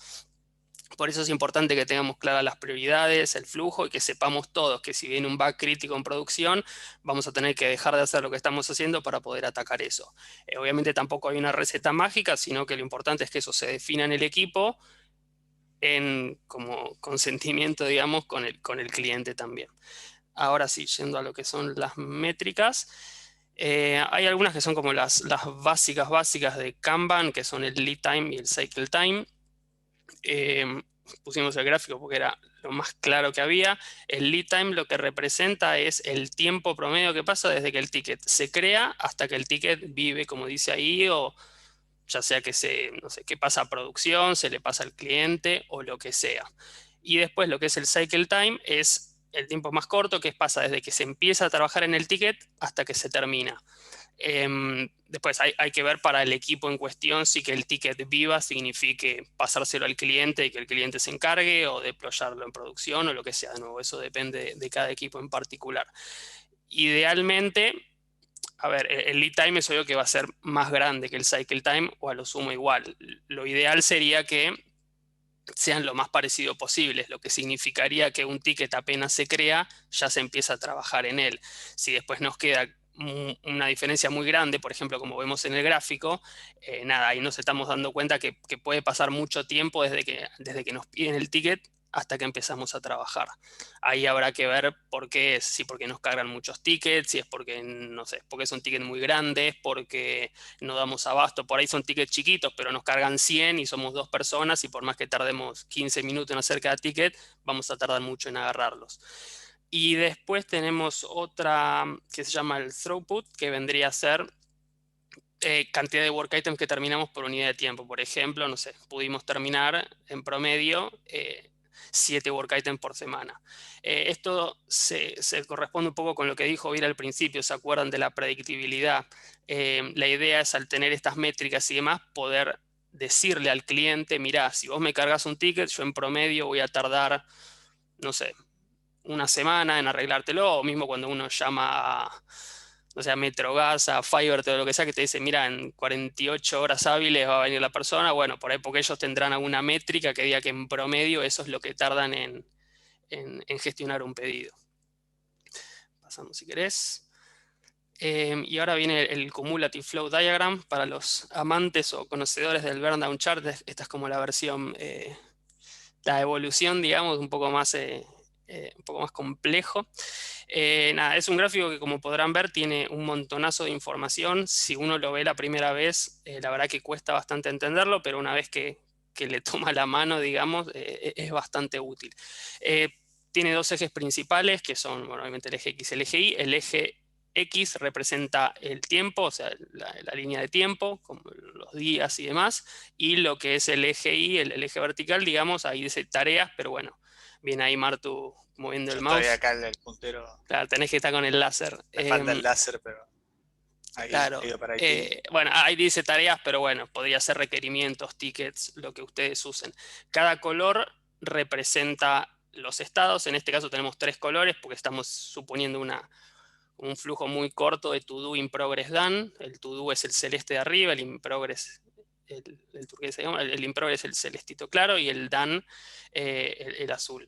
S2: Por eso es importante que tengamos claras las prioridades, el flujo y que sepamos todos que si viene un bug crítico en producción, vamos a tener que dejar de hacer lo que estamos haciendo para poder atacar eso. Obviamente tampoco hay una receta mágica, sino que lo importante es que eso se defina en el equipo como consentimiento, digamos, con el cliente también. Ahora sí, yendo a lo que son las métricas, hay algunas que son como las básicas de Kanban, que son el lead time y el cycle time. Pusimos el gráfico porque era lo más claro que había. El lead time lo que representa es el tiempo promedio que pasa desde que el ticket se crea hasta que el ticket vive, como dice ahí, o ya sea que no sé, que pasa a producción, se le pasa al cliente o lo que sea. Y después lo que es el cycle time es el tiempo más corto, que pasa desde que se empieza a trabajar en el ticket hasta que se termina. Después hay que ver para el equipo en cuestión si que el ticket viva signifique pasárselo al cliente y que el cliente se encargue o deployarlo en producción o lo que sea. De nuevo, eso depende de cada equipo en particular. Idealmente, a ver, el lead time es obvio que va a ser más grande que el cycle time o a lo sumo igual. Lo ideal sería que sean lo más parecido posible, lo que significaría que un ticket apenas se crea, ya se empieza a trabajar en él. Si después nos queda una diferencia muy grande, por ejemplo, como vemos en el gráfico, nada, ahí nos estamos dando cuenta que puede pasar mucho tiempo desde que nos piden el ticket hasta que empezamos a trabajar. Ahí habrá que ver por qué es, si porque nos cargan muchos tickets, si es porque, no sé, porque son tickets muy grandes, porque no damos abasto, por ahí son tickets chiquitos, pero nos cargan 100 y somos 2 personas y por más que tardemos 15 minutos en hacer cada ticket, vamos a tardar mucho en agarrarlos. Y después tenemos otra que se llama el throughput, que vendría a ser cantidad de work items que terminamos por unidad de tiempo. Por ejemplo, no sé, pudimos terminar en promedio 7 work items por semana. Esto se corresponde un poco con lo que dijo Vir al principio, ¿se acuerdan de la predictibilidad? La idea es, al tener estas métricas y demás, poder decirle al cliente, mirá, si vos me cargas un ticket, yo en promedio voy a tardar, no sé, una semana en arreglártelo, o mismo cuando uno llama a, o sea, Metrogas, a Fiverr, todo lo que sea, que te dice, mira, en 48 horas hábiles va a venir la persona. Bueno, por ahí porque ellos tendrán alguna métrica que diga que en promedio eso es lo que tardan en gestionar un pedido. Pasamos si querés. Y ahora viene el Cumulative Flow Diagram para los amantes o conocedores del Burn Down Chart. Esta es como la versión, la evolución, digamos, un poco más complejo. Nada, es un gráfico que, como podrán ver, tiene un montonazo de información. Si uno lo ve la primera vez, la verdad que cuesta bastante entenderlo, pero una vez que le toma la mano, digamos, es bastante útil. Tiene 2 ejes principales, que son, bueno, obviamente el eje X y el eje Y. El eje X representa el tiempo, o sea, la línea de tiempo, como los días y demás, y lo que es el eje Y, el eje vertical, digamos, ahí dice tareas, pero bueno, viene ahí Martu moviendo el
S1: Yo
S2: mouse.
S1: estoy acá el puntero.
S2: Claro, tenés que estar con el láser.
S1: Me falta el láser, pero ahí
S2: Claro.
S1: para ahí.
S2: Bueno, ahí dice tareas, pero bueno, podría ser requerimientos, tickets, lo que ustedes usen. Cada color representa los estados. En este caso tenemos 3 colores porque estamos suponiendo un flujo muy corto de to do, in progress, done. El to do es el celeste de arriba, el in progress el turquesa, el in progress el celestito claro y el done el azul.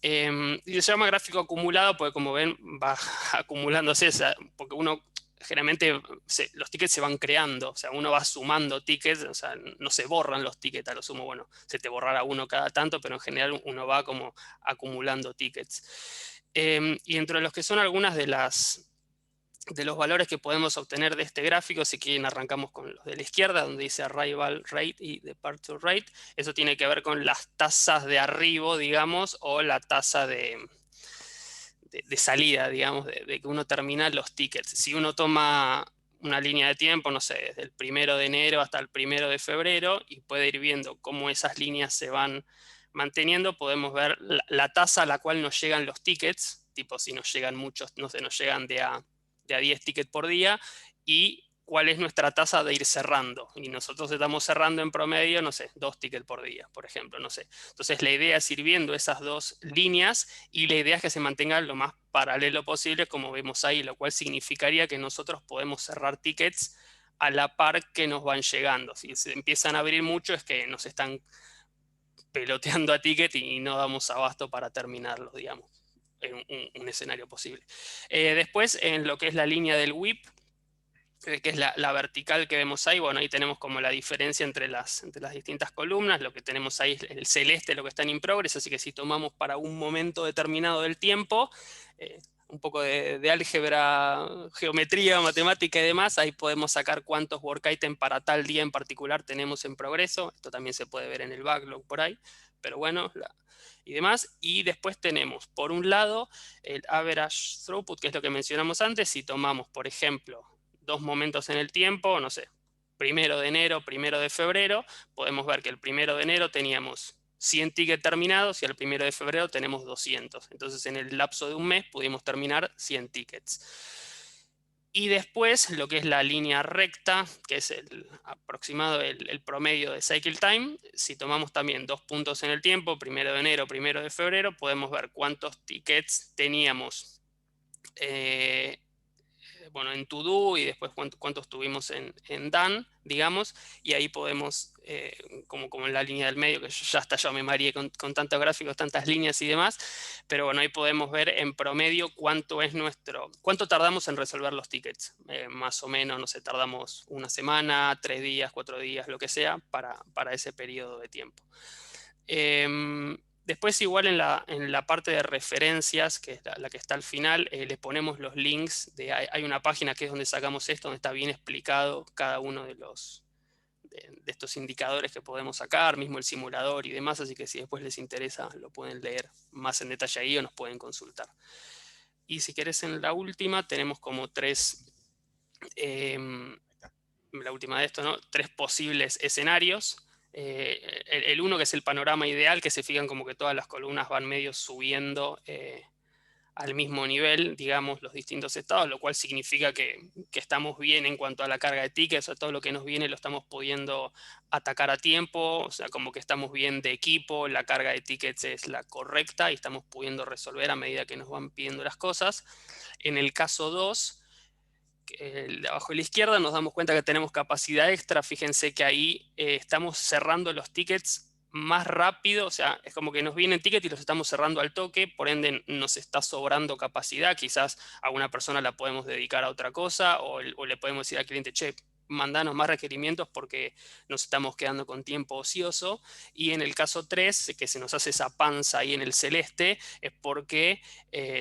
S2: Y se llama gráfico acumulado porque, como ven, va acumulándose, porque uno generalmente los tickets se van creando, o sea, uno va sumando tickets, o sea, no se borran los tickets a lo sumo, bueno, se te borrará uno cada tanto, pero en general uno va como acumulando tickets. Y entre los que son algunas de los valores que podemos obtener de este gráfico, si quieren arrancamos con los de la izquierda, donde dice Arrival Rate y Departure Rate. Eso tiene que ver con las tasas de arribo, digamos, o la tasa de salida, digamos, de que uno termina los tickets. Si uno toma una línea de tiempo, no sé, desde el 1 de enero hasta el 1 de febrero, y puede ir viendo cómo esas líneas se van manteniendo, podemos ver la tasa a la cual nos llegan los tickets, tipo si nos llegan muchos, no sé, nos llegan de a 10 tickets por día, y cuál es nuestra tasa de ir cerrando. Y nosotros estamos cerrando en promedio, no sé, 2 tickets por día, por ejemplo, no sé. Entonces la idea es ir viendo esas 2 líneas y la idea es que se mantengan lo más paralelo posible, como vemos ahí, lo cual significaría que nosotros podemos cerrar tickets a la par que nos van llegando. Si se empiezan a abrir mucho es que nos están peloteando a ticket y no damos abasto para terminarlos, digamos, en un escenario posible. Después, en lo que es la línea del WIP, que es la vertical que vemos ahí, bueno, ahí tenemos como la diferencia entre las distintas columnas. Lo que tenemos ahí es el celeste, lo que está en in progress, así que si tomamos para un momento determinado del tiempo, un poco de álgebra, geometría, matemática y demás, ahí podemos sacar cuántos work items para tal día en particular tenemos en progreso. Esto también se puede ver en el backlog por ahí, pero bueno, y demás. Y después tenemos, por un lado, el average throughput, que es lo que mencionamos antes. Si tomamos, por ejemplo, 2 momentos en el tiempo, no sé, 1 de enero, 1 de febrero, podemos ver que el 1 de enero teníamos 100 tickets terminados y el 1 de febrero tenemos 200. Entonces en el lapso de un mes pudimos terminar 100 tickets. Y después lo que es la línea recta, que es el aproximado, el promedio de cycle time, si tomamos también 2 puntos en el tiempo, 1 de enero, 1 de febrero, podemos ver cuántos tickets teníamos bueno, en to do y después cuántos tuvimos en done, digamos, y ahí podemos, como en la línea del medio, que ya hasta yo me mareé con tantos gráficos, tantas líneas y demás, pero bueno, ahí podemos ver en promedio cuánto tardamos en resolver los tickets, más o menos, no sé, tardamos una semana, 3 días, 4 días, lo que sea, para ese periodo de tiempo. Después igual en la parte de referencias, que es la que está al final, le ponemos los links. Hay una página que es donde sacamos esto, donde está bien explicado cada uno de estos indicadores que podemos sacar, mismo el simulador y demás, así que si después les interesa lo pueden leer más en detalle ahí o nos pueden consultar. Y si querés en la última tenemos como la última de esto, ¿no? 3 posibles escenarios. El uno que es el panorama ideal, que se fijan como que todas las columnas van medio subiendo al mismo nivel, digamos, los distintos estados, lo cual significa que estamos bien en cuanto a la carga de tickets, o todo lo que nos viene lo estamos pudiendo atacar a tiempo, o sea, como que estamos bien de equipo, la carga de tickets es la correcta y estamos pudiendo resolver a medida que nos van pidiendo las cosas. En el caso 2, de abajo a la izquierda, nos damos cuenta que tenemos capacidad extra. Fíjense que ahí estamos cerrando los tickets más rápido, o sea, es como que nos vienen tickets y los estamos cerrando al toque, por ende nos está sobrando capacidad, quizás a una persona la podemos dedicar a otra cosa, o le podemos decir al cliente, che, mandanos más requerimientos porque nos estamos quedando con tiempo ocioso. Y en el caso 3, que se nos hace esa panza ahí en el celeste, es porque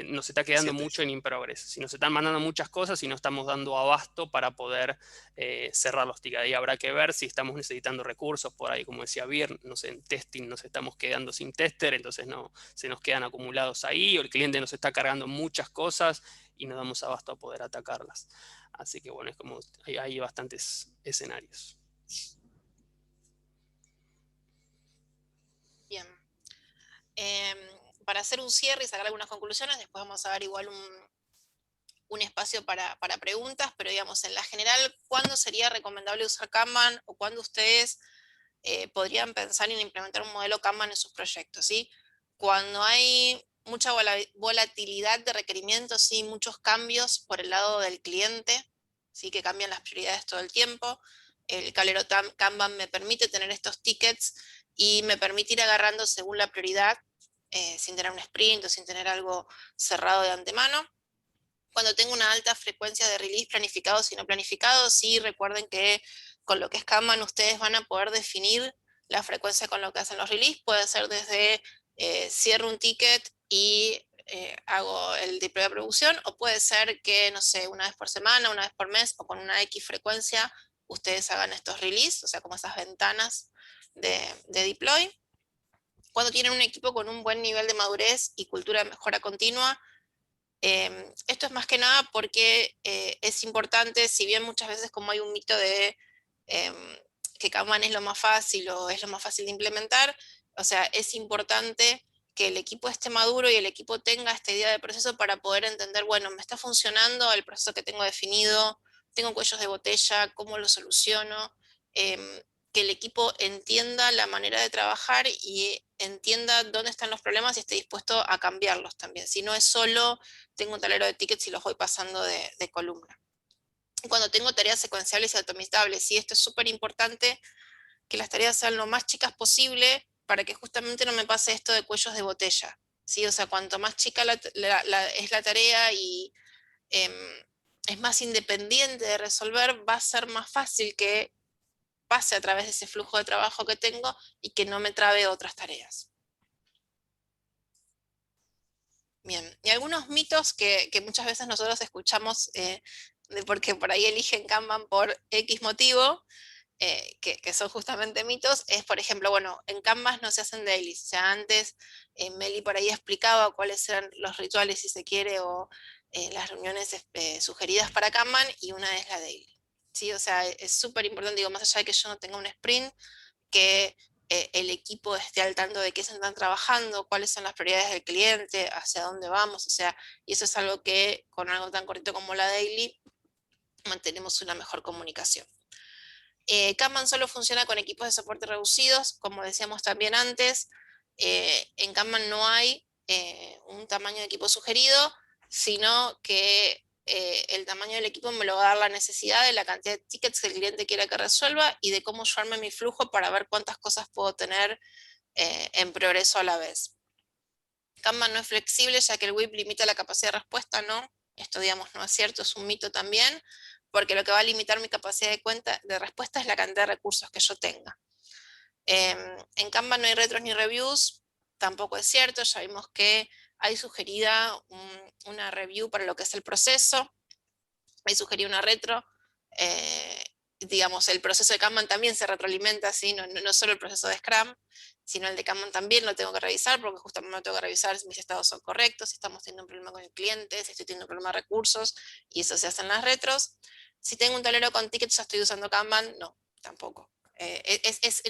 S2: nos está quedando mucho en in-progress. Si nos están mandando muchas cosas y no estamos dando abasto para poder cerrar los tickets. Ahí habrá que ver si estamos necesitando recursos por ahí, como decía Bir, no sé, en testing nos estamos quedando sin tester, entonces no, se nos quedan acumulados ahí, o el cliente nos está cargando muchas cosas y no damos abasto a poder atacarlas. Así que bueno, es como hay bastantes escenarios.
S5: Bien. Para hacer un cierre y sacar algunas conclusiones, después vamos a dar igual un espacio para preguntas, pero digamos, en la general, ¿cuándo sería recomendable usar Kanban o cuándo ustedes podrían pensar en implementar un modelo Kanban en sus proyectos? ¿Sí? Cuando hay mucha volatilidad de requerimientos, ¿sí? Muchos cambios por el lado del cliente, ¿sí? Que cambian las prioridades todo el tiempo. El tablero Kanban me permite tener estos tickets y me permite ir agarrando según la prioridad, sin tener un sprint o sin tener algo cerrado de antemano. Cuando tengo una alta frecuencia de release planificados y no planificados, sí, recuerden que con lo que es Kanban ustedes van a poder definir la frecuencia con lo que hacen los release. Puede ser desde cierro un ticket y hago el deploy de producción, o puede ser que, no sé, una vez por semana, una vez por mes, o con una X frecuencia, ustedes hagan estos release, o sea, como esas ventanas de deploy. Cuando tienen un equipo con un buen nivel de madurez y cultura de mejora continua, esto es más que nada porque es importante, si bien muchas veces como hay un mito de que Kanban es lo más fácil o es lo más fácil de implementar, o sea, es importante que el equipo esté maduro y el equipo tenga esta idea de proceso para poder entender, bueno, me está funcionando el proceso que tengo definido, tengo cuellos de botella, cómo lo soluciono, que el equipo entienda la manera de trabajar y entienda dónde están los problemas y esté dispuesto a cambiarlos también. Si no es solo, tengo un tablero de tickets y los voy pasando de columna. Cuando tengo tareas secuenciales y automatizables, sí, esto es súper importante, que las tareas sean lo más chicas posible para que justamente no me pase esto de cuellos de botella. ¿Sí? O sea, cuanto más chica es la tarea y es más independiente de resolver, va a ser más fácil que pase a través de ese flujo de trabajo que tengo y que no me trabe otras tareas. Bien, y algunos mitos que muchas veces nosotros escuchamos de porque por ahí eligen Kanban por X motivo, que son justamente mitos, es por ejemplo, bueno, en Kanban no se hacen dailies, o sea, antes Meli por ahí explicaba cuáles eran los rituales, si se quiere, o las reuniones sugeridas para Kanban, y una es la daily. ¿Sí? O sea, es súper importante, digo, más allá de que yo no tenga un sprint, que el equipo esté al tanto de qué se están trabajando, cuáles son las prioridades del cliente, hacia dónde vamos, o sea, y eso es algo que con algo tan cortito como la daily mantenemos una mejor comunicación. Kanban solo funciona con equipos de soporte reducidos, como decíamos también antes. En Kanban no hay un tamaño de equipo sugerido, sino que el tamaño del equipo me lo va a dar la necesidad de la cantidad de tickets que el cliente quiera que resuelva y de cómo yo arme mi flujo para ver cuántas cosas puedo tener en progreso a la vez. Kanban no es flexible, ya que el WIP limita la capacidad de respuesta, ¿no? Esto, digamos, no es cierto, es un mito también, porque lo que va a limitar mi capacidad de respuesta es la cantidad de recursos que yo tenga. En Kanban no hay retros ni reviews, tampoco es cierto. Ya vimos que hay sugerida una review para lo que es el proceso, hay sugerida una retro, digamos, el proceso de Kanban también se retroalimenta, ¿sí? No solo el proceso de Scrum, sino el de Kanban también lo tengo que revisar, porque justamente lo tengo que revisar si mis estados son correctos, si estamos teniendo un problema con el cliente, si estoy teniendo un problema de recursos, y eso se hace en las retros. Si tengo un tablero con tickets, ¿ya estoy usando Kanban? No, tampoco.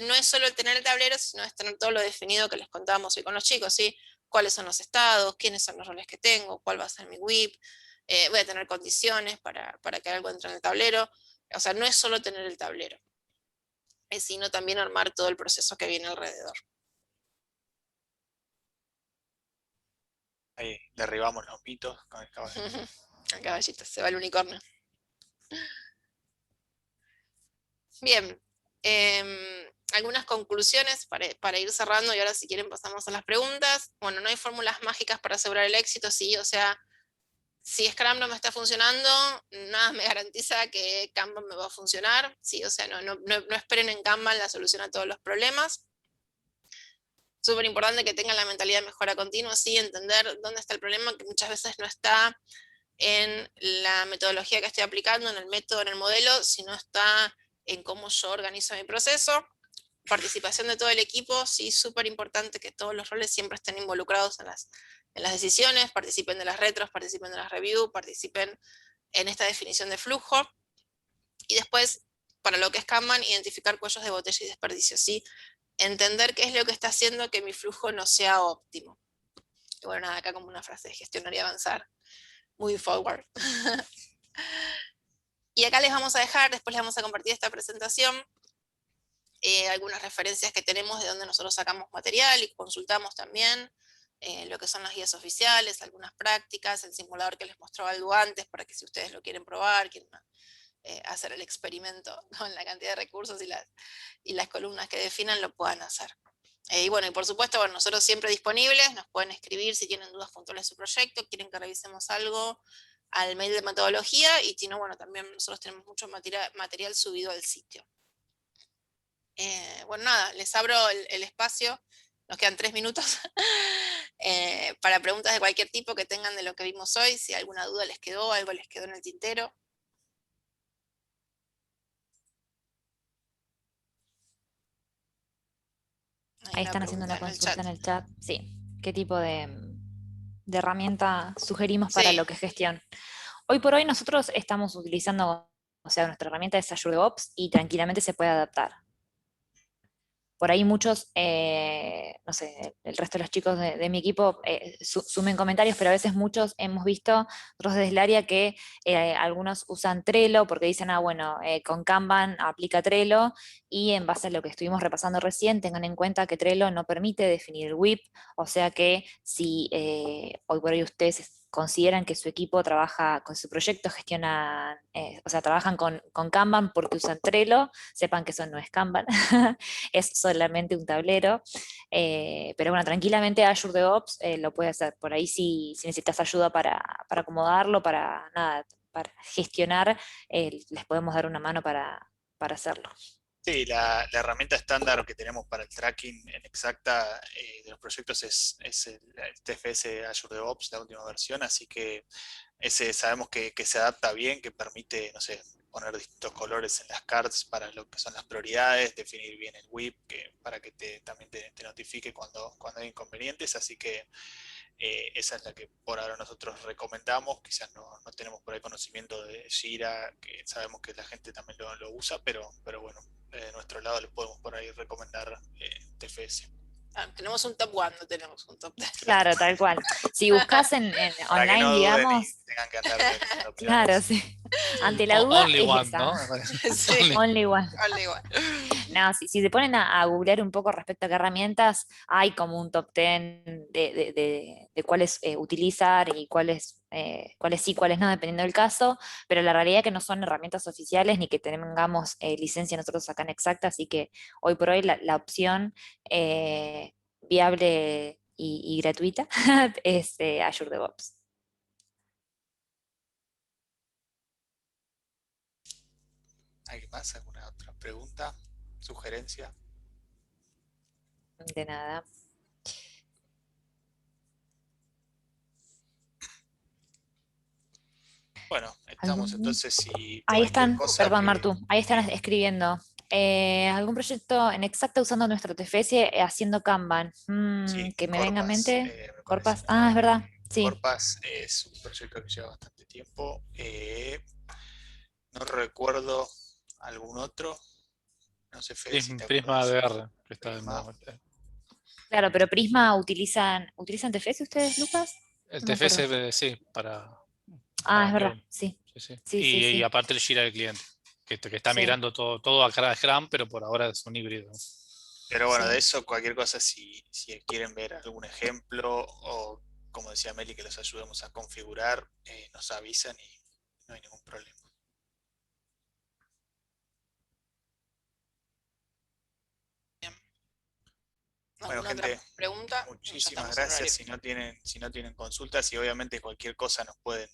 S5: No es solo el tener el tablero, sino es tener todo lo definido que les contábamos hoy con los chicos, ¿sí? Cuáles son los estados, quiénes son los roles que tengo, cuál va a ser mi WIP, voy a tener condiciones para que algo entre en el tablero. O sea, no es solo tener el tablero, sino también armar todo el proceso que viene alrededor.
S1: Ahí derribamos los mitos con el caballito.
S5: El caballito, se va el unicornio. Bien, algunas conclusiones para ir cerrando y ahora si quieren pasamos a las preguntas. Bueno, no hay fórmulas mágicas para asegurar el éxito, sí, o sea, si Scrum no me está funcionando, nada me garantiza que Kanban me va a funcionar, sí, o sea, no esperen en Kanban la solución a todos los problemas. Súper importante que tengan la mentalidad de mejora continua, sí, entender dónde está el problema, que muchas veces no está en la metodología que estoy aplicando, en el método, en el modelo, sino está en cómo yo organizo mi proceso. Participación de todo el equipo, sí, súper importante que todos los roles siempre estén involucrados en las decisiones, participen de las retros, participen de las reviews, participen en esta definición de flujo. Y después, para lo que es Kanban, identificar cuellos de botella y desperdicios, ¿sí? Entender qué es lo que está haciendo que mi flujo no sea óptimo. Y bueno, nada, acá como una frase de gestionar y avanzar. Moving forward. Y acá les vamos a dejar, después les vamos a compartir esta presentación, algunas referencias que tenemos de donde nosotros sacamos material y consultamos también, lo que son las guías oficiales, algunas prácticas, el simulador que les mostraba algo antes, para que si ustedes lo quieren probar, quieren hacer el experimento con la cantidad de recursos y las columnas que definan, lo puedan hacer. Y bueno, y por supuesto, bueno, nosotros siempre disponibles, nos pueden escribir si tienen dudas puntuales de su proyecto, quieren que revisemos algo al mail de metodología, y si no, bueno, también nosotros tenemos mucho material subido al sitio. Bueno, nada, les abro el espacio, nos quedan 3 minutos, para preguntas de cualquier tipo que tengan de lo que vimos hoy, si alguna duda les quedó, algo les quedó en el tintero.
S3: Ahí están haciendo una consulta en el chat. Sí, ¿qué tipo de herramienta sugerimos para lo que es gestión? Hoy por hoy nosotros estamos utilizando, o sea, nuestra herramienta es Azure DevOps y tranquilamente se puede adaptar. Por ahí muchos, no sé, el resto de los chicos de mi equipo sumen comentarios, pero a veces muchos hemos visto, nosotros desde el área, que algunos usan Trello porque dicen, bueno, con Kanban aplica Trello, y en base a lo que estuvimos repasando recién, tengan en cuenta que Trello no permite definir el WIP, o sea que si hoy por hoy ustedes consideran que su equipo trabaja con su proyecto, gestionan, o sea, trabajan con Kanban porque usan Trello, sepan que eso no es Kanban, es solamente un tablero, pero bueno, tranquilamente Azure DevOps lo puede hacer. Por ahí si necesitas ayuda para acomodarlo, para gestionar, les podemos dar una mano para hacerlo.
S1: Sí, la herramienta estándar que tenemos para el tracking en Exacta de los proyectos es el TFS Azure DevOps, la última versión, así que ese sabemos que se adapta bien, que permite, no sé, poner distintos colores en las cards para lo que son las prioridades, definir bien el WIP, para que también te notifique cuando hay inconvenientes, así que esa es la que por ahora nosotros recomendamos. Quizás no tenemos por ahí conocimiento de Jira, que sabemos que la gente también lo usa, pero bueno, de nuestro lado les podemos por ahí recomendar TFS.
S5: Tenemos un top 1, no tenemos un top 10.
S3: Claro, tal cual. Si buscas en
S1: Para
S3: online,
S1: que no
S3: digamos.
S1: tengan que andar
S3: Claro, sí. Ante la duda
S8: Only
S3: es
S8: one,
S3: esa.
S8: ¿no?
S5: Sí.
S3: Only one.
S5: Only one.
S3: No, si se ponen a googlear un poco respecto a qué herramientas, hay como un top 10 de cuáles utilizar y cuáles sí, cuáles no, dependiendo del caso, pero la realidad es que no son herramientas oficiales ni que tengamos licencia nosotros acá en Exacta, así que hoy por hoy la opción viable y gratuita es Azure DevOps.
S1: ¿Alguien más? ¿Alguna otra pregunta? ¿Sugerencia?
S3: De nada.
S1: Bueno, estamos
S3: ¿Algún-
S1: entonces si
S3: Ahí
S1: cualquier
S3: están,
S1: cosa
S3: perdón
S1: me-
S3: Martu, ahí están escribiendo. ¿Algún proyecto en Exacta usando nuestro TFS haciendo Kanban?
S1: Sí,
S3: Que me venga a
S1: Corpas,
S3: mente.
S1: me parece.
S3: Corpas. Ah, es verdad. Sí.
S1: Corpas es un proyecto que lleva bastante tiempo. No recuerdo algún otro. No sé, Fede, si te
S8: Prisma
S1: acordás.
S8: ADR, que está de
S1: Prisma.
S8: moda.
S3: Claro, pero Prisma ¿utilizan TFS ustedes, Lucas?
S8: El
S3: No me acuerdo.
S8: TFS, sí, para
S3: Ah, es verdad,
S8: enviar
S3: sí.
S8: sí, sí.
S3: Sí,
S8: Y,
S3: sí,
S8: y
S3: sí.
S8: aparte el Jira del cliente, que está
S3: Sí.
S8: migrando todo a Scrum, pero por ahora es un híbrido.
S1: Pero bueno,
S3: Sí.
S1: de eso, cualquier cosa, si quieren ver algún ejemplo o, como decía Meli, que los ayudemos a configurar, nos avisan y no hay ningún problema. Bueno,
S5: ¿Alguna otra
S1: gente,
S5: pregunta?
S1: muchísimas
S5: estamos en
S1: gracias.
S5: horario.
S1: Si no tienen consultas y obviamente cualquier cosa nos pueden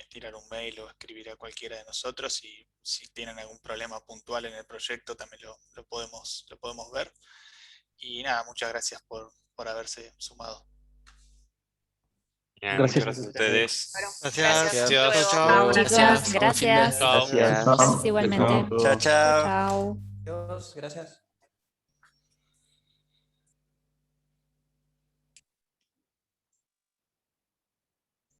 S1: tirar un mail o escribir a cualquiera de nosotros y si tienen algún problema puntual en el proyecto también lo podemos ver. Y nada, muchas gracias por haberse sumado.
S10: Bien,
S6: Gracias.
S10: muchas gracias a ustedes.
S5: Bueno,
S7: Gracias.
S5: gracias.
S8: Gracias.
S5: Hasta luego.
S7: Chao,
S3: Chao,
S7: chao.
S3: chicos.
S2: Gracias. Buen fin de-
S3: Gracias.
S8: Chao.
S4: Gracias.
S3: Gracias igualmente.
S10: Chao.
S3: Chao.
S11: Adiós, gracias.